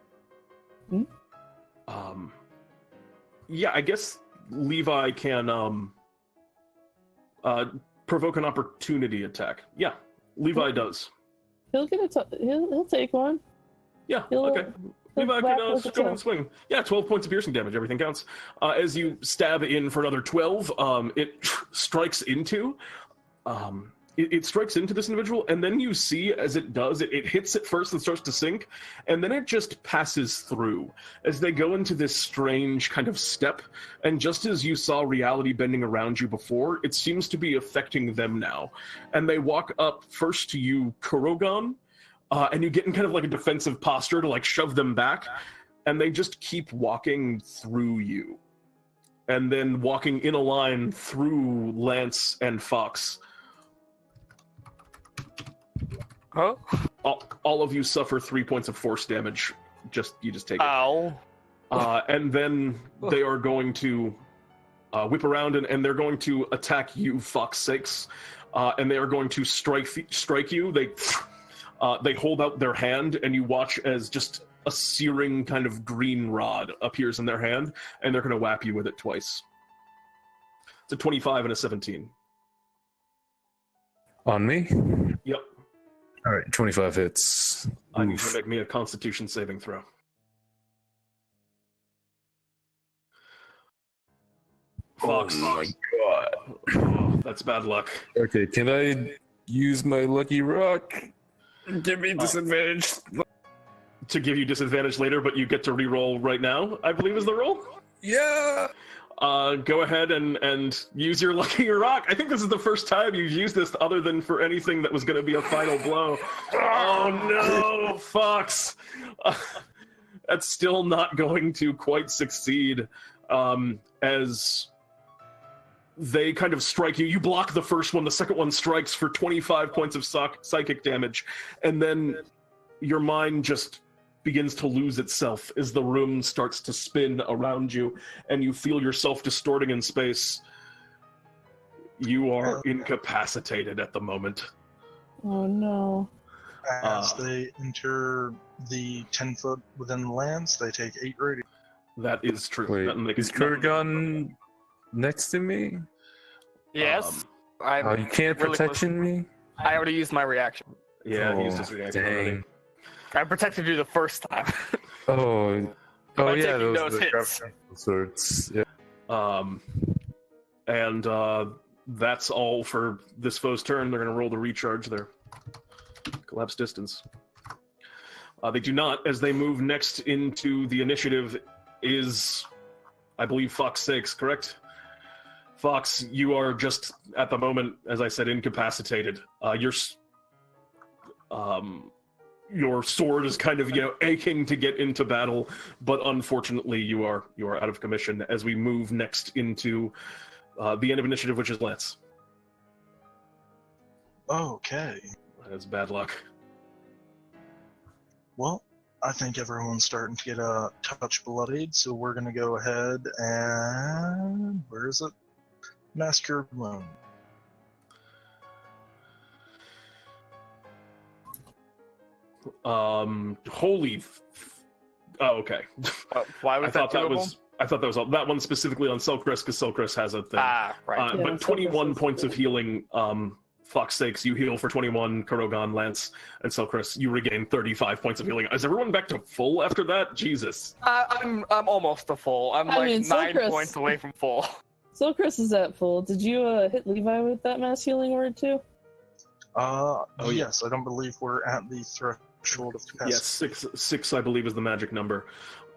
Yeah, I guess Levi can provoke an opportunity attack. Yeah, Levi does.
He'll get he'll take one.
Yeah,
He'll-
okay. Levi
whack
can
with the
go and
tail.
swing. Yeah, 12 points of piercing damage. Everything counts. As you stab in for another 12, it strikes into. it strikes into this individual, and then you see as it does, it hits it first and starts to sink, and then it just passes through as they go into this strange kind of step. And just as you saw reality bending around you before, it seems to be affecting them now. And they walk up first to you, Kurogan, and you get in kind of like a defensive posture to like shove them back, and they just keep walking through you. And then walking in a line through Lance and Fawkes.
Huh?
All of you suffer 3 points of force damage. You just take it.
Ow.
And then they are going to whip around and they're going to attack you, Fawkes, and they are going to strike you. They hold out their hand, and you watch as just a searing kind of green rod appears in their hand, and they're going to whap you with it twice. It's a 25 and a 17.
On me?
Yep.
All right, 25 hits.
I need to make me a Constitution saving throw. Fawkes.
Oh my god.
Oh, that's bad luck.
Okay, can I use my lucky rock? Give me disadvantage.
To give you disadvantage later, but you get to reroll right now, I believe is the roll.
Yeah!
Go ahead and use your lucky rock. I think this is the first time you've used this other than for anything that was going to be a final blow. Oh no, Fawkes. That's still not going to quite succeed. As they kind of strike you. You block the first one, the second one strikes for 25 points of psychic damage, and then your mind just begins to lose itself as the room starts to spin around you, and you feel yourself distorting in space. You are incapacitated at the moment.
Oh no.
As they enter the 10 foot within the lands, they take 8 radiant.
That is true.
Wait, is Kurogan next to me?
Yes.
You can't
really
protection me?
I already used my reaction.
Yeah,
Oh,
he's just reacting.
dang.
I protected you the first time.
Oh
By
yeah,
taking
those
those
are the
hits.
swords. Yeah.
And that's all for this foe's turn. They're going to roll to recharge their collapse distance. They do not, as they move next into the initiative is, I believe, Fawkes, correct? Fawkes, you are just, at the moment, as I said, incapacitated. Your sword is kind of, aching to get into battle, but unfortunately you are out of commission as we move next into the end of initiative, which is Lance.
Okay.
That's bad luck.
Well, I think everyone's starting to get a touch bloodied, so we're going to go ahead and... Where is it? Master Wound.
Okay.
Why was
I thought that was...
them?
I thought that was all. That one specifically on Selcress, because Selcress has a thing.
Ah, right.
Yeah,
But 21
Selcress is
points of
good.
healing. Fawkes, you heal for 21. Kurogan, Lance, and Selcress, you regain 35 points of healing. Is everyone back to full after that? Jesus.
I'm almost to full. I'm
I mean,
9
Selcress-
points away from full.
Selcress is at full. Did you hit Levi with that mass healing word too?
Yes, I don't believe we're at the threshold of capacity.
Yes, six, I believe, is the magic number.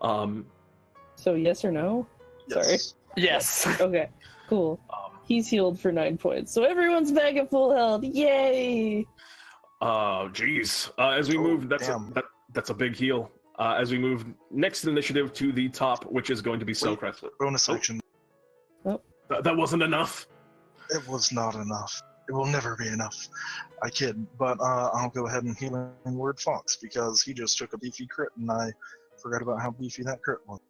So yes or no?
Yes.
Yes.
Okay, cool. He's healed for 9 points. So everyone's back at full health. Yay!
Geez. As we move, that's a big heal. As we move next initiative to the top, which is going to be Selcress.
Bonus action.
That wasn't enough.
It was not enough. It will never be enough. I kid. But I'll go ahead and heal in word Fawkes because he just took a beefy crit and I forgot about how beefy that crit was.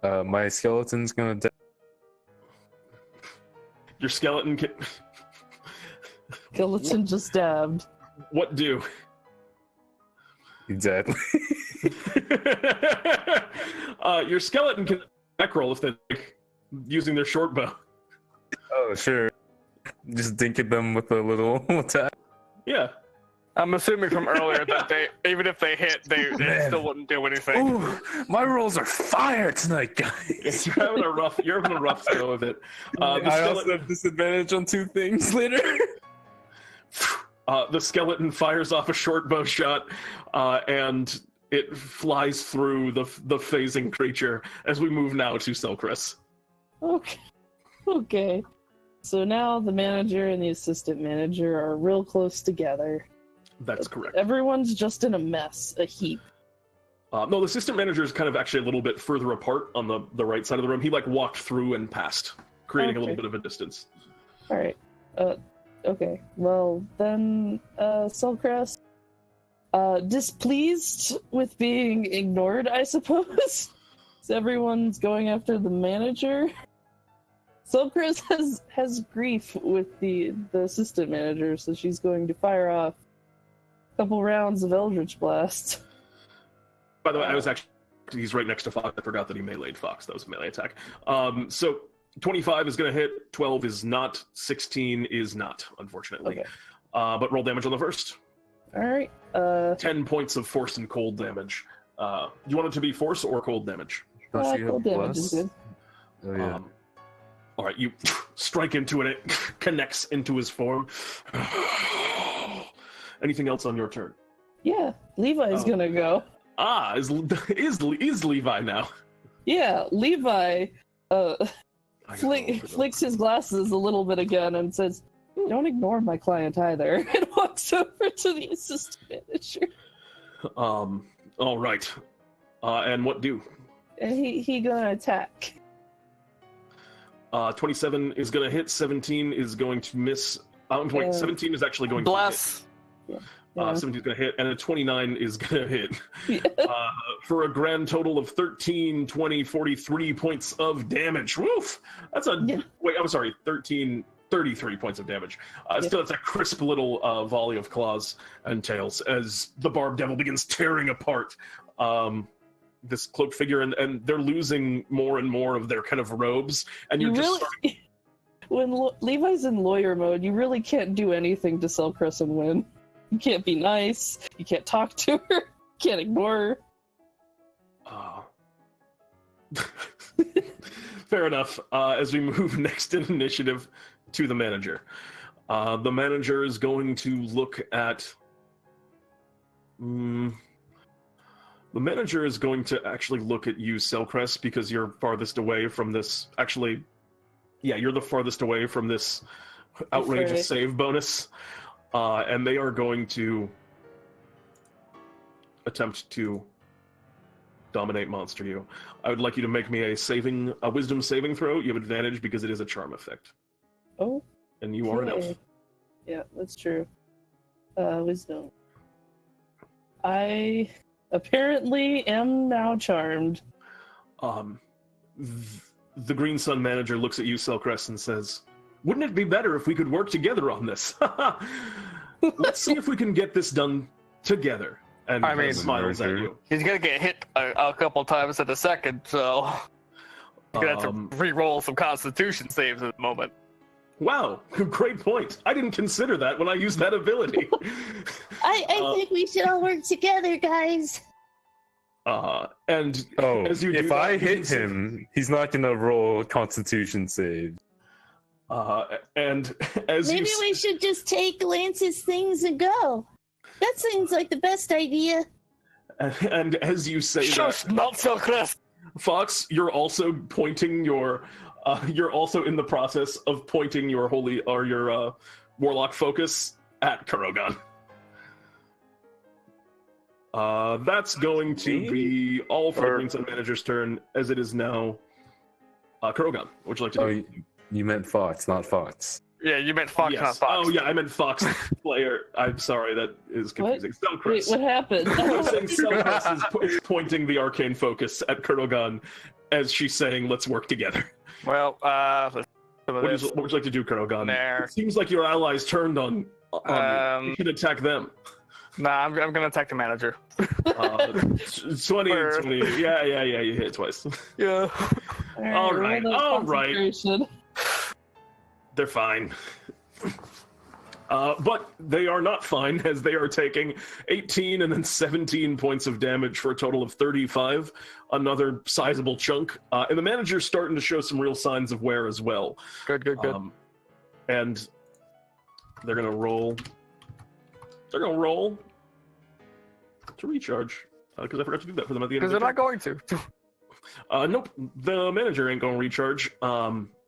My skeleton's gonna die.
Your skeleton can...
Skeleton just stabbed.
What do?
Exactly.
Your skeleton can back roll if they're using their short bow.
Oh, sure. Just dink at them with a little attack.
Yeah.
I'm assuming from earlier that they, even if they hit, they still wouldn't do anything.
Ooh, my rolls are fire tonight, guys.
You're having a rough go of it. The
I also have disadvantage on 2 things later.
The skeleton fires off a short bow shot, and it flies through the phasing creature as we move now to Selcress.
Okay. So now the manager and the assistant manager are real close together.
That's correct.
Everyone's just in a mess, a heap.
No, the assistant manager is kind of actually a little bit further apart on the right side of the room. He walked through and past, creating a little bit of a distance.
All right. Okay. Well, then, Selcress, displeased with being ignored, I suppose. So everyone's going after the manager. Selcress has grief with the assistant manager, so she's going to fire off a couple rounds of Eldritch Blast.
By the way, he's right next to Fawkes. I forgot that he meleeed Fawkes. That was a melee attack. So 25 is going to hit, 12 is not, 16 is not, unfortunately.
Okay.
But roll damage on the first.
All right.
10 points of force and cold damage. You want it to be force or cold damage?
Cold damage is good.
Oh, yeah.
All right, you strike into it. It connects into his form. Anything else on your turn?
Yeah, Levi's gonna go.
Is Levi now?
Yeah, Levi flicks his glasses a little bit again and says, "Don't ignore my client either," and walks over to the assistant manager.
All right. And what do?
And he gonna attack.
27 is going to hit. 17 is going to miss. 17 is actually going to hit.
Yeah.
17 is going to hit, and a 29 is going to hit.
Yeah.
For a grand total of 13, 20, 43 points of damage. Woof! That's a...
Yeah.
Wait, I'm sorry. 33 points of damage. Still, it's a crisp little volley of claws and tails as the Barb Devil begins tearing apart this cloaked figure, and they're losing more and more of their kind of robes, and you're just
really, when Levi's in lawyer mode, you really can't do anything to Selcress and win. You can't be nice, you can't talk to her, you can't ignore her.
Fair enough. As we move next in initiative to the manager. The manager is going to look at... The manager is going to actually look at you, Selcress, because you're farthest away from this... Actually, yeah, you're the farthest away from this outrageous save bonus. And they are going to attempt to dominate monster you. I would like you to make me a wisdom saving throw. You have advantage because it is a charm effect.
Oh.
And you are an elf.
Yeah, that's true. Wisdom. I apparently am now charmed.
The Green Sun manager looks at you, Selcress, and says, "Wouldn't it be better if we could work together on this? Let's see if we can get this done together." And smiles at you.
He's gonna get hit a couple times in a second, so he's gonna have to re-roll some Constitution saves at the moment.
Wow, great point. I didn't consider that when I used that ability.
I think we should all work together, guys.
And as you do
if
that,
I hit him, he's not gonna roll Constitution save.
And as
maybe we should just take Lance's things and go. That seems like the best idea.
And as you say
Shush,
that,
not Selcress.
Fawkes, you're also pointing your. You're also in the process of pointing your holy or your warlock focus at Kurogan. That's going to be all for the Green Sun manager's turn, as it is now Kurogan. What would you like to do?
Oh, you meant Fawkes, not Fawkes.
Yeah, you meant Fawkes,
Yes.
not Fawkes.
Oh, yeah, I meant Fawkes player. I'm sorry, that is confusing. Selcress.
Wait, what happened?
I'm saying Selcress is pointing the arcane focus at Kurogan as she's saying, "Let's work together."
Well,
what would you like to do, Kurogan?
There.
It seems like your allies turned on you. You should attack them.
Nah, I'm gonna attack the manager.
20 and 20. Yeah, you hit it twice.
Yeah.
All right. They're fine. But they are not fine, as they are taking 18 and then 17 points of damage for a total of 35, another sizable chunk. And the manager's starting to show some real signs of wear as well.
Good.
And they're going to roll. They're going to roll to recharge, because I forgot to do that for them at the end of
Because
the
they're not going to.
Nope, the manager ain't going to recharge.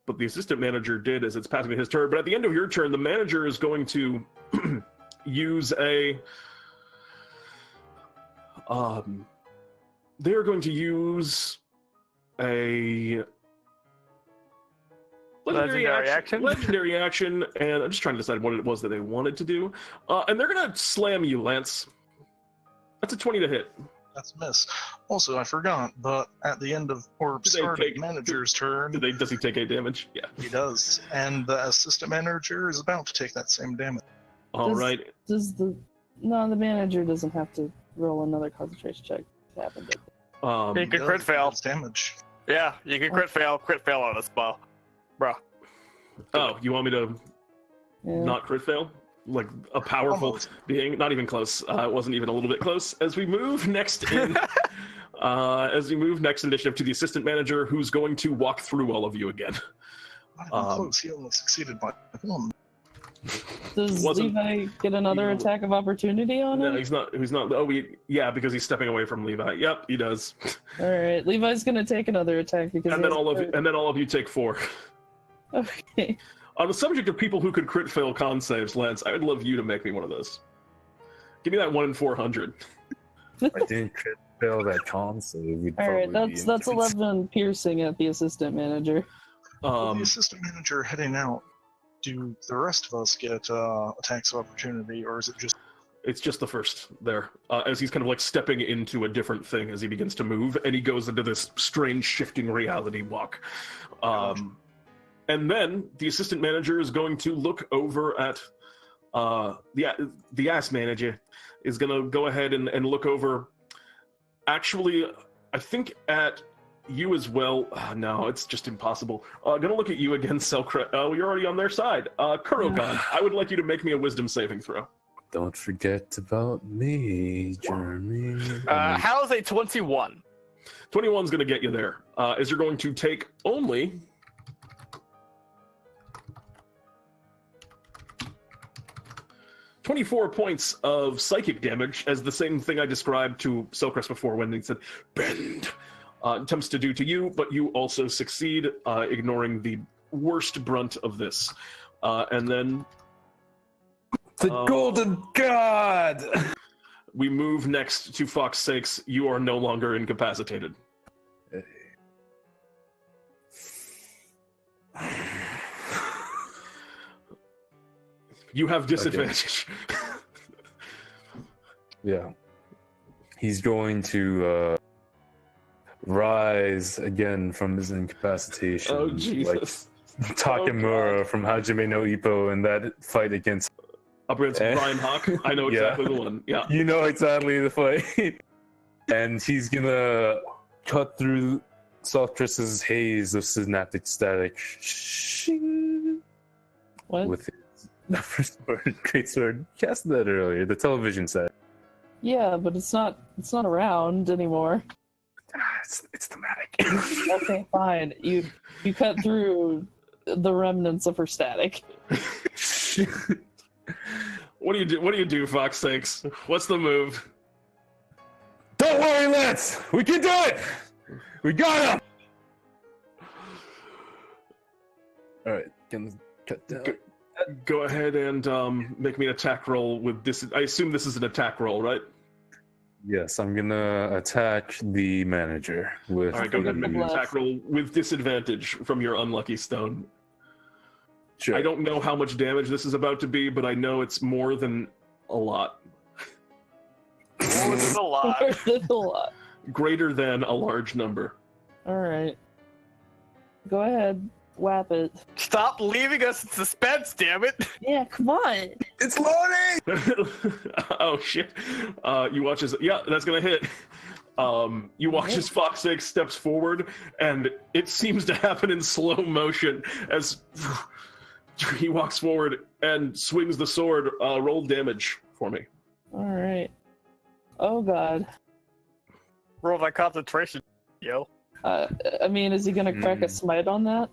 But the assistant manager did, as it's passing his turn. But at the end of your turn, the manager is going to use a... they're going to use a...
Legendary action?
Legendary action, and I'm just trying to decide what it was that they wanted to do. And they're going to slam you, Lance. That's a 20 to hit.
That's a miss. Also, I forgot, but at the end of or start of manager's turn,
Does he take 8 damage? Yeah.
he does, and the assistant manager is about to take that same damage.
All right.
The manager doesn't have to roll another concentration check. It happened.
You can crit fail.
It's damage.
Yeah, you can crit fail on a spell. Bruh.
Oh, you want me to not crit fail? Like a powerful
Almost.
being? Not even close. It wasn't even a little bit close. As we move next in, initiative to the assistant manager, who's going to walk through all of you again.
Not even close. He only succeeded by one.
Does
Wasn't-
Levi get another attack of opportunity on him?
No, he's not. Oh, because he's stepping away from Levi. Yep, he does.
All right, Levi's gonna take another attack because.
And then all of you take 4.
Okay.
On the subject of people who could crit fail con saves, Lance, I would love you to make me one of those. Give me that 1 in 400.
I didn't crit fail that con save. We'd
All right,
probably
that's 11 piercing at the assistant manager.
With the assistant manager heading out, do the rest of us get attacks of opportunity, or is it just...
It's just the first there, as he's kind of like stepping into a different thing as he begins to move, and he goes into this strange shifting reality walk. And then the assistant manager is going to look over at the ass manager is going to go ahead and look over. Actually, I think at you as well. No, it's just impossible. Going to look at you again, Selcress. Oh, you're already on their side. Kurogan, I would like you to make me a wisdom saving throw.
Don't forget about me, Jeremy.
How's a 21?
21's going to get you there. As you're going to take only 24 points of psychic damage, as the same thing I described to Selcress before when he said, bend, attempts to do to you, but you also succeed, ignoring the worst brunt of this. And then...
The Golden God!
We move next to Fawkes' sakes. You are no longer incapacitated. You have disadvantage.
Yeah. He's going to rise again from his incapacitation.
Oh, Jesus.
Like Takamura from Hajime no Ippo in that fight against...
Up against Brian Hawk. I know exactly the one. Yeah.
You know exactly the fight. And he's going to cut through Selcress's haze of synaptic static.
What?
With his great sword. Cast that earlier, the television set.
Yeah, but it's not around anymore.
It's thematic.
Okay, fine. You cut through the remnants of her static.
What do you do, Fawkes' sakes? What's the move?
Don't worry, Lance! We can do it! We got him! Alright, can cut down.
Go ahead and make me an attack roll with this. I assume this is an attack roll, right?
Yes, I'm gonna attack the manager with...
Alright, go ahead and make me an attack roll with disadvantage from your unlucky stone.
Sure.
I don't know how much damage this is about to be, but I know it's more than a lot.
More than a lot.
There's a lot.
Greater than a large number.
All right. Go ahead. Whap it.
Stop leaving us in suspense, damn it!
Yeah, come on.
It's loading!
Oh, shit. You watch as... Yeah, that's gonna hit. You watch as Fawkes' sakes steps forward, and it seems to happen in slow motion as... He walks forward and swings the sword. Roll damage for me.
All right. Oh God.
Roll that concentration, yo.
I mean, is he gonna crack a smite on that?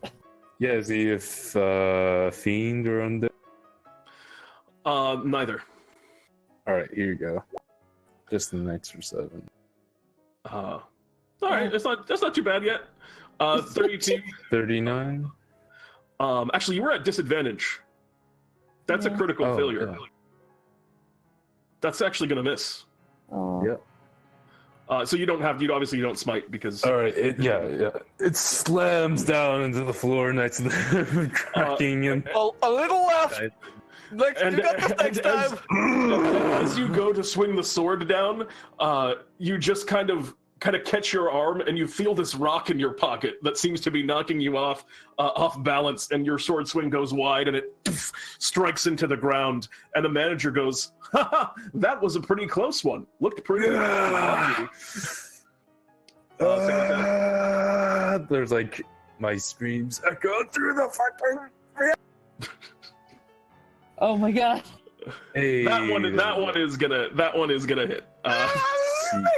Yeah, is he a fiend or undead?
Neither.
Alright, here you go. Just an extra 7.
All right, that's not too bad yet. 32.
39?
Actually, you were at disadvantage. That's a critical failure.
Yeah.
That's actually gonna miss.
Oh.
Yep.
So you obviously don't smite because.
Alright, it slams down into the floor next to the cracking and
A little left. You got this next time.
As you go to swing the sword down, you just kind of catch your arm, and you feel this rock in your pocket that seems to be knocking you off balance, and your sword swing goes wide, and it strikes into the ground. And the manager goes, "Ha, that was a pretty close one. Looked pretty good."
There's like my screams echo through the fucking.
Oh my God.
Hey,
That one is gonna hit.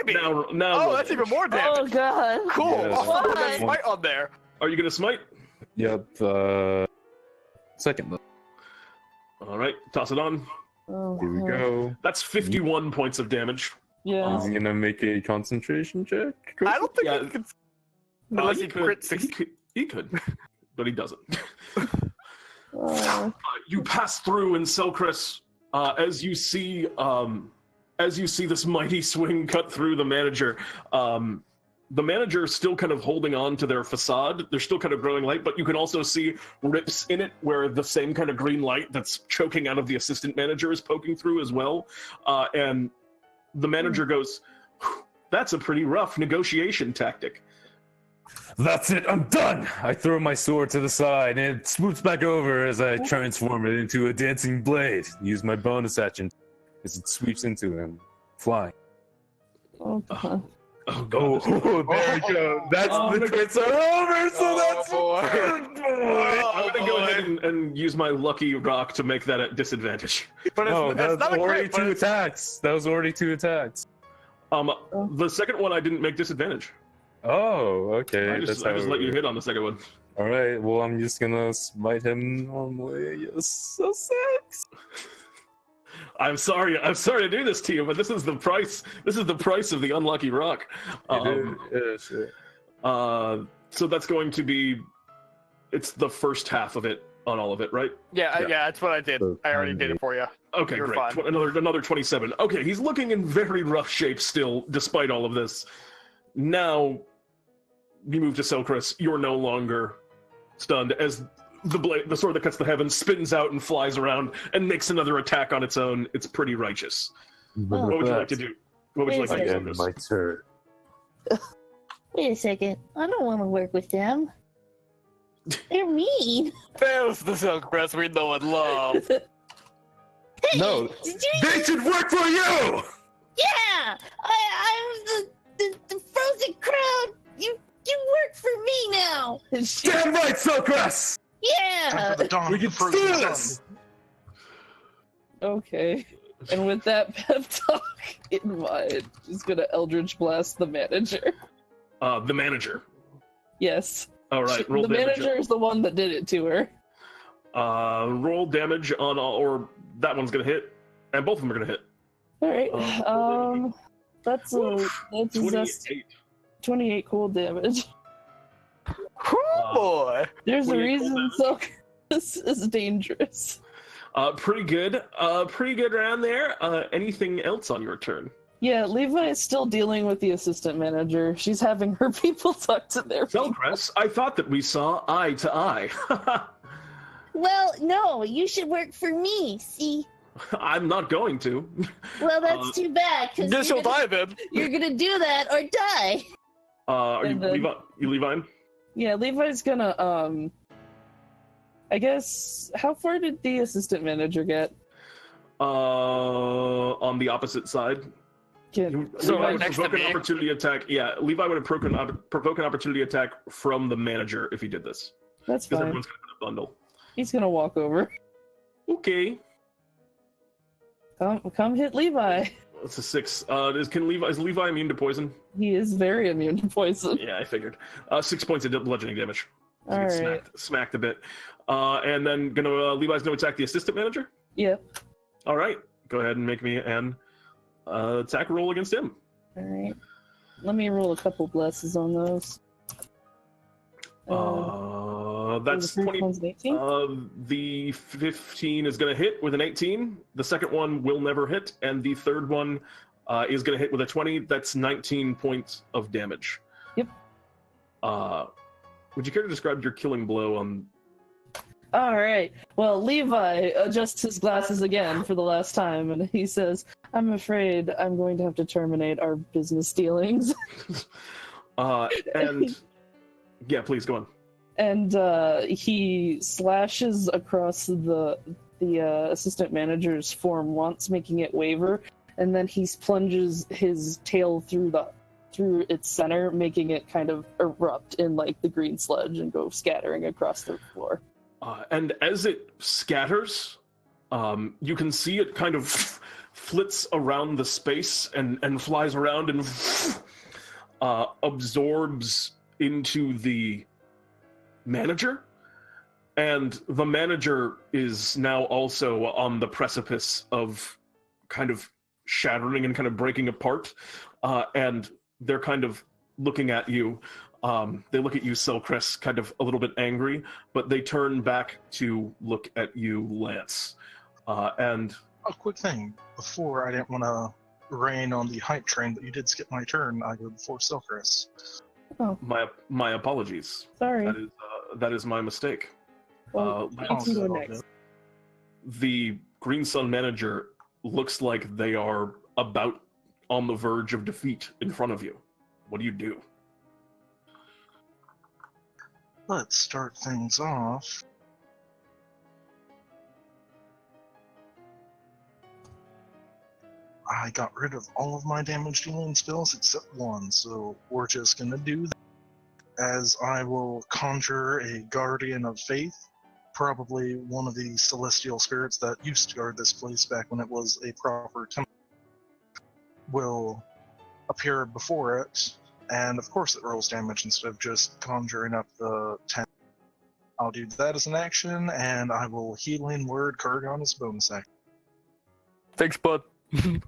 Maybe.
Now.
That's even more damage.
Oh God.
Cool.
Yeah.
I'll put that
Why?
smite on there.
Are you gonna smite?
Yep. Second.
All right, toss it on.
Oh,
Here we go.
That's 51 points of damage.
Yeah.
Is he gonna make a concentration check?
I don't think
Yeah.
he can. Unless he
could.
crit 60.
He could, but he doesn't.
Oh.
You pass through in Selcress as you see this mighty swing cut through the manager. The manager is still kind of holding on to their facade. They're still kind of growing light, but you can also see rips in it where the same kind of green light that's choking out of the assistant manager is poking through as well. And the manager goes, "That's a pretty rough negotiation tactic."
That's it. I'm done. I throw my sword to the side and it swoops back over as I transform it into a dancing blade. Use my bonus action as it sweeps into him, flying.
Oh God.
Oh, God.
There we go. That's the crits are over. So that's
boy.
good boy.
I'm going to go ahead and use my lucky rock to make that at disadvantage.
But it's,
No,
it's
that's
not a
already
crit, but
two
it's,
attacks. That was already 2 attacks.
The second one I didn't make disadvantage.
Oh, okay.
I just
That's how
let you hit on the second one.
All right. Well, I'm just gonna smite him normally. Yes, so 6.
I'm sorry to do this to you, but this is the price. This is the price of the unlucky rock.
Sure.
So that's going to be. It's the first half of it on all of it, right?
yeah, that's what I did.
So
I already did it for you.
Okay,
You're
great.
fine.
Another 27. Okay, he's looking in very rough shape still, despite all of this. Now, you move to Selcress. You're no longer stunned as the sword that cuts the heavens spins out and flies around and makes another attack on its own. It's pretty righteous. What would you like to do? What would you like to do,
Again,
Selcress?
my turn.
Wait a second. I don't want to work with them. They're mean.
There's the Selcress we know and love.
Hey,
No,
did you?
they should work for you.
Yeah, I'm the frozen crown. You work for me now.
Damn right, Selcress.
Yeah.
Time for the dawn
We
of the
can
frozen
do
sun.
this.
Okay. And with that pep talk in mind, she's gonna Eldritch Blast the manager.
The manager.
Yes.
All right, roll
The
damage.
manager is the one that did it to her.
Roll damage on all, or that one's gonna hit, and both of them are gonna hit.
Alright. That's a
28.
28 cold damage.
Oh boy.
There's a
28
reason
cold
this is dangerous.
Pretty good. Pretty good around there. Anything else on your turn?
Yeah, Levi is still dealing with the assistant manager. She's having her people talk to their people.
Selcress, I thought that we saw eye to eye.
Well, no, you should work for me. See.
I'm not going to.
Well, that's too bad. Cause
Guess you'll die then.
You're gonna do that or die.
Are you
And then-
Levi? You Levi?
Yeah, Levi's gonna I guess how far did the assistant manager get?
On the opposite side.
So
Levi
right
would
next to
provoke an
me?
opportunity attack. Yeah, Levi would provoke an opportunity attack from the manager if he did this.
That's
Because
fine.
everyone's going to put a bundle.
He's gonna walk over.
Okay.
Come hit Levi.
That's a 6. Is Levi immune to poison?
He is very immune to poison.
Yeah, I figured. 6 points of bludgeoning damage. So
All
he gets
right.
smacked a bit. And then Levi's gonna attack the assistant manager.
Yep.
All right. Go ahead and make me an attack roll against him.
All right. Let me roll a couple blesses on those.
That's
the first
20.
one's an 18?
The 15 is going to hit with an 18. The second one will never hit, and the third one is going to hit with a 20. That's 19 points of damage.
Yep.
Would you care to describe your killing blow on?
All right. Well, Levi adjusts his glasses again for the last time, and he says, "I'm afraid I'm going to have to terminate our business dealings."
And yeah, please go on.
And he slashes across the assistant manager's form once, making it waver, and then he plunges his tail through its center, making it kind of erupt in like the green sludge and go scattering across the floor.
And as it scatters, you can see it kind of flits around the space and flies around and absorbs into the manager. And the manager is now also on the precipice of kind of shattering and kind of breaking apart. And they're kind of looking at you. They look at you, Selcress, kind of a little bit angry, but they turn back to look at you, Lance. And
A quick thing. Before, I didn't want to rain on the hype train, but you did skip my turn. I go before Selcress.
Oh,
my apologies.
sorry.
That is my mistake.
Well, you can go next.
The Green Sun manager looks like they are about on the verge of defeat in front of you. What do you do?
Let's start things off. I got rid of all of my damage dealing spells except one, so we're just gonna do that. As I will conjure a Guardian of Faith, probably one of the celestial spirits that used to guard this place back when it was a proper temple, will appear before it, and of course it rolls damage instead of just conjuring up the 10. I'll do that as an action, and I will Healing Word Kurogan as a bonus action.
Thanks, bud.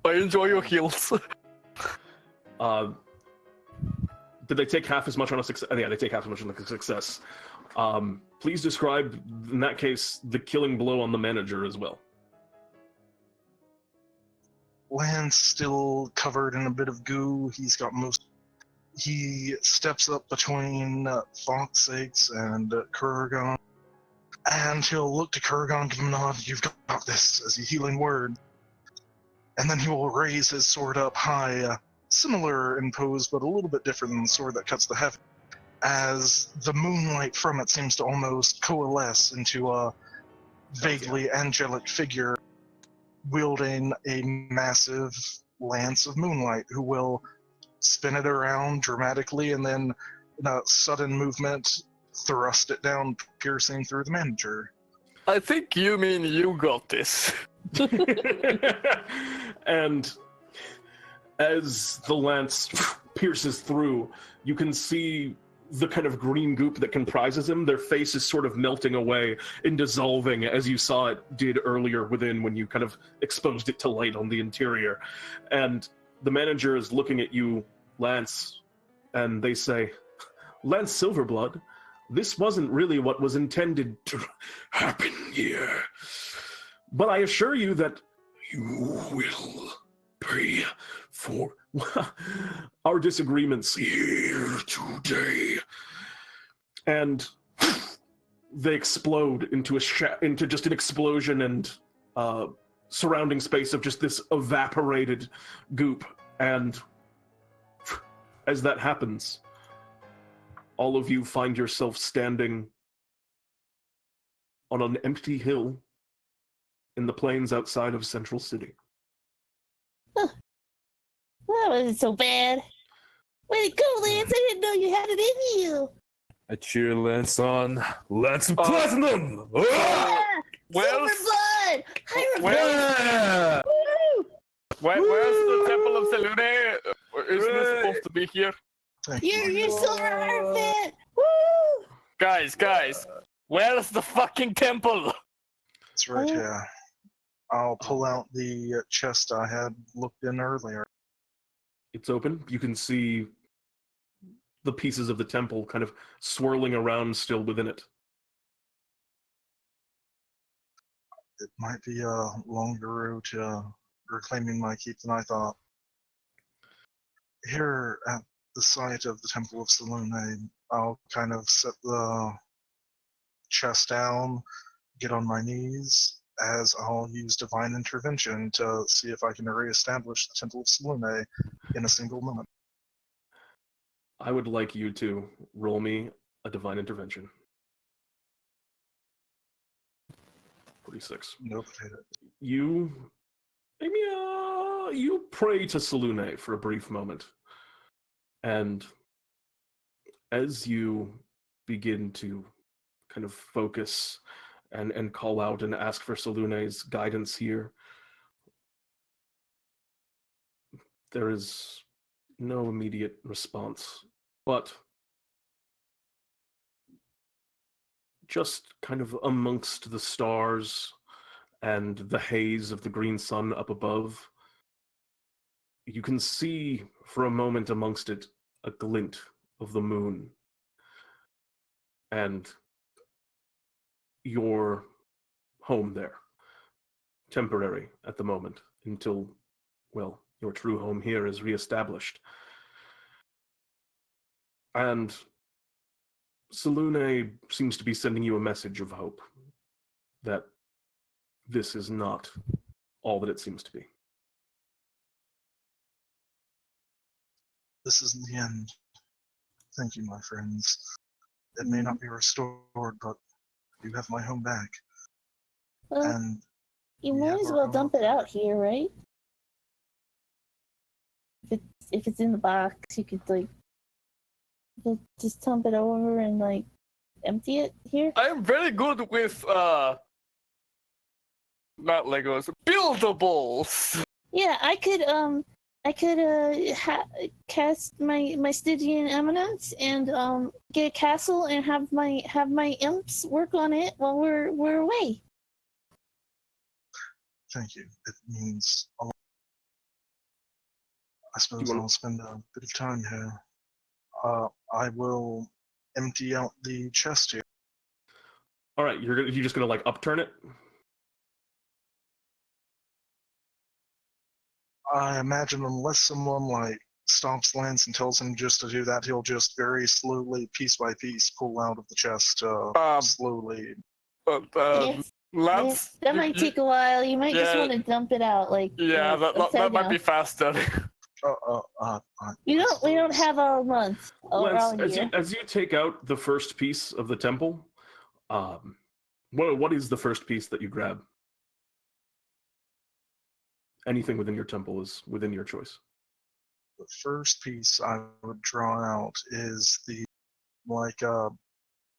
I enjoy your heals.
Did they take half as much on a success? Yeah, they take half as much on a success. Please describe, in that case, the killing blow on the manager as well.
Lance still covered in a bit of goo. He steps up between Fawkes and Kurogan, and he'll look to Kurogan, give him a nod. "You've got this," as a healing word. And then he will raise his sword up high, similar in pose, but a little bit different than the sword that cuts the heaven, as the moonlight from it seems to almost coalesce into a vaguely angelic figure wielding a massive lance of moonlight, who will spin it around dramatically and then, in a sudden movement, thrust it down, piercing through the manager.
I think you mean you got this.
And as the lance pierces through, you can see the kind of green goop that comprises him. Their face is sort of melting away and dissolving, as you saw it did earlier within when you kind of exposed it to light on the interior. And the manager is looking at you, Lance, and they say, "Lance Silverblood, this wasn't really what was intended to happen here. But I assure you that you will pay for our disagreements here today." And they explode into into just an explosion and surrounding space of just this evaporated goop. And as that happens, all of you find yourself standing on an empty hill in the plains outside of Central City.
That wasn't so bad. Way to go, Lance. I didn't know you had it in you.
I cheer Lance on. Lance of Platinum!
Where's
Silverblood! Hierophant!
Yeah!
Woo!
where's the Temple of Selene? Isn't it supposed to be here?
Thank
You're
you.
Silver Hierophant! Woo!
Guys, where's the fucking temple?
It's right here. I'll pull out the chest I had looked in earlier.
It's open. You can see the pieces of the temple kind of swirling around still within it.
It might be a longer route to reclaiming my keep than I thought. Here at the site of the Temple of Selene, I'll kind of set the chest down, get on my knees, as I'll use Divine Intervention to see if I can reestablish the Temple of Selene in a single moment.
I would like you to roll me a Divine Intervention. 46.
Nope, hit it.
You pray to Selune for a brief moment. And as you begin to kind of focus and call out and ask for Selune's guidance here, there is no immediate response. But just kind of amongst the stars and the haze of the green sun up above, you can see for a moment amongst it a glint of the moon. And your home there, temporary at the moment, until, well, your true home here is reestablished. And Selune seems to be sending you a message of hope, that this is not all that it seems to be.
This isn't the end. Thank you, my friends. It may not be restored, but you have my home back.
Well,
And
you
we
might
have
as
our
well
own
dump it out here, right? If it's in the box, you could just dump it over and empty it here.
I'm very good with not Legos, buildables.
Yeah, I could cast my Stygian eminence and get a castle and have my imps work on it while we're away.
thank you. It means a lot. I suppose I'll spend a bit of time here. I will empty out the chest here.
All right, you're just gonna upturn it?
I imagine unless someone stops Lance and tells him just to do that, he'll just very slowly, piece by piece, pull out of the chest slowly.
Yes.
Lance,
That might take a while. You might just want to dump it out,
that might be faster.
We don't have all month or all
Lance,
year.
as you take out the first piece of the temple, what is the first piece that you grab? Anything within your temple is within your choice.
The first piece I would draw out is the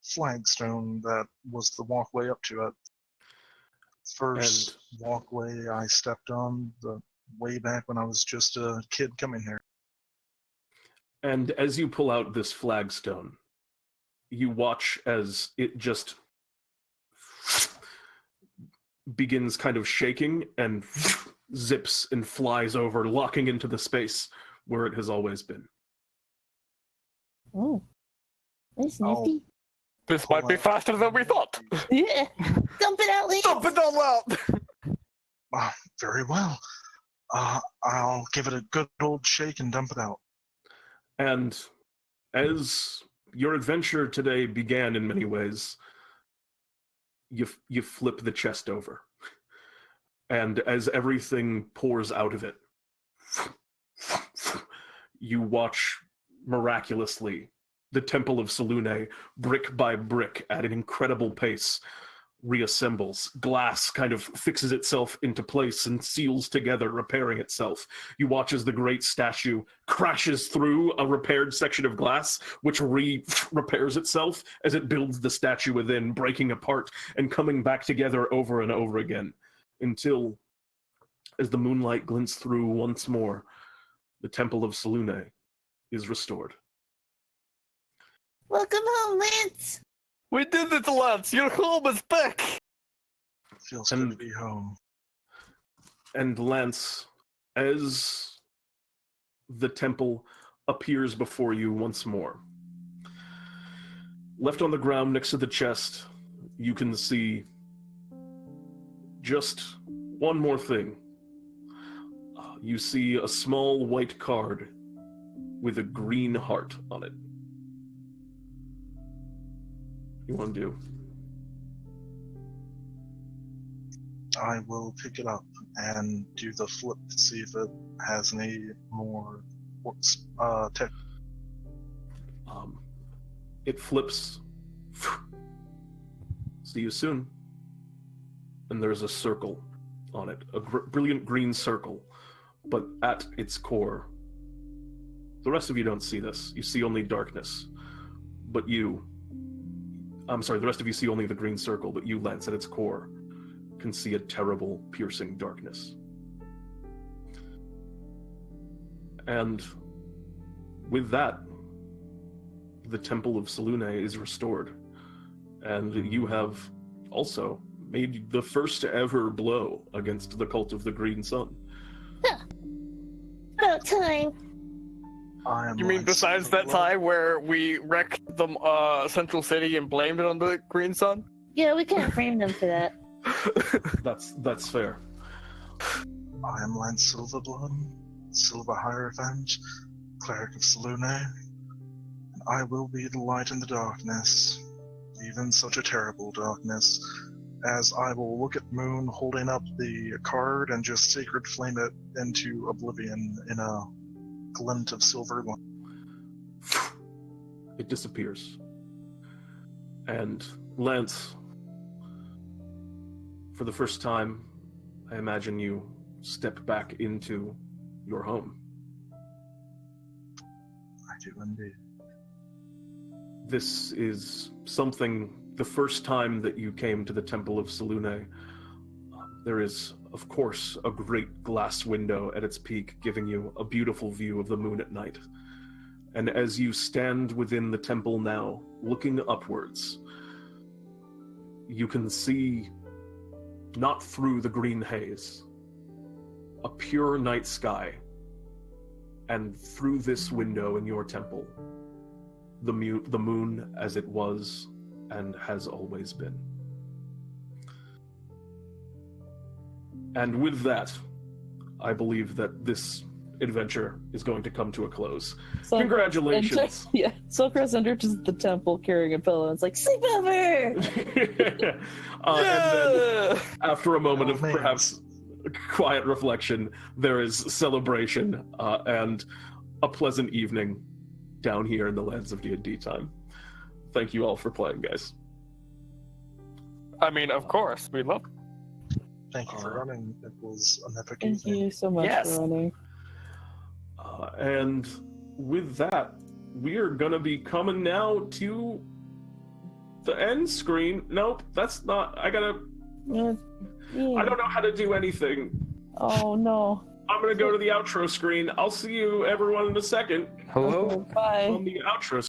flagstone that was the walkway up to it. First walkway I stepped on the way back when I was just a kid coming here.
And as you pull out this flagstone, you watch as it just begins kind of shaking and zips and flies over, locking into the space where it has always been.
Oh, that's nifty.
This might be faster than we thought.
Yeah, dump it out, Lance.
Dump it all out.
Very well. I'll give it a good old shake and dump it out.
And as your adventure today began in many ways, you flip the chest over. And as everything pours out of it, you watch miraculously the Temple of Selune, brick by brick, at an incredible pace, reassembles. Glass kind of fixes itself into place and seals together, repairing itself. You watch as the great statue crashes through a repaired section of glass, which repairs itself as it builds the statue within, breaking apart and coming back together over and over again, until, as the moonlight glints through once more, the Temple of Selune is restored.
Welcome home, Lance.
We did it, Lance! Your home is back!
Feels good to be home.
And Lance, as the temple appears before you once more, left on the ground next to the chest, you can see just one more thing. You see a small white card with a green heart on it. You want to do?
I will pick it up and do the flip to see if it has any more text.
It flips. See you soon. And there's a circle on it, a brilliant green circle, but at its core, the rest of you don't see this. You see only darkness, but I'm sorry, the rest of you see only the green circle, but you, Lance, at its core, can see a terrible, piercing darkness. And with that, the Temple of Selune is restored. And you have also made the first ever blow against the Cult of the Green Sun.
About time.
You mean besides that time where we wrecked the Central City and blamed it on the Green Sun?
Yeah, we can't frame them for that.
That's fair.
I am Lance Silverblood, Silver Hierophant, Cleric of Selune, and I will be the light in the darkness, even such a terrible darkness, as I will look at Moon holding up the card and just sacred flame it into oblivion in a glint of silver light.
It disappears. And Lance, for the first time, I imagine you step back into your home.
I do indeed.
This is something, the first time that you came to the Temple of Selune, there is, of course, a great glass window at its peak, giving you a beautiful view of the moon at night. And as you stand within the temple now, looking upwards, you can see, not through the green haze, a pure night sky, and through this window in your temple, the moon as it was and has always been. And with that, I believe that this adventure is going to come to a close. Congratulations!
Selcress enters the temple carrying a pillow and it's like, sleep over!
And then, after a moment of perhaps quiet reflection, there is celebration and a pleasant evening down here in the Lands of DnDTime. Thank you all for playing, guys.
I mean, of course, we love it.
Thank you for running. It was an epic
Thank
evening.
you so much for running.
And with that, we are going to be coming now to the end screen. Nope, that's not... I don't know how to do anything.
Oh, no.
I'm going to go to the outro screen. I'll see you, everyone, in a second.
Hello?
Bye.
On the outro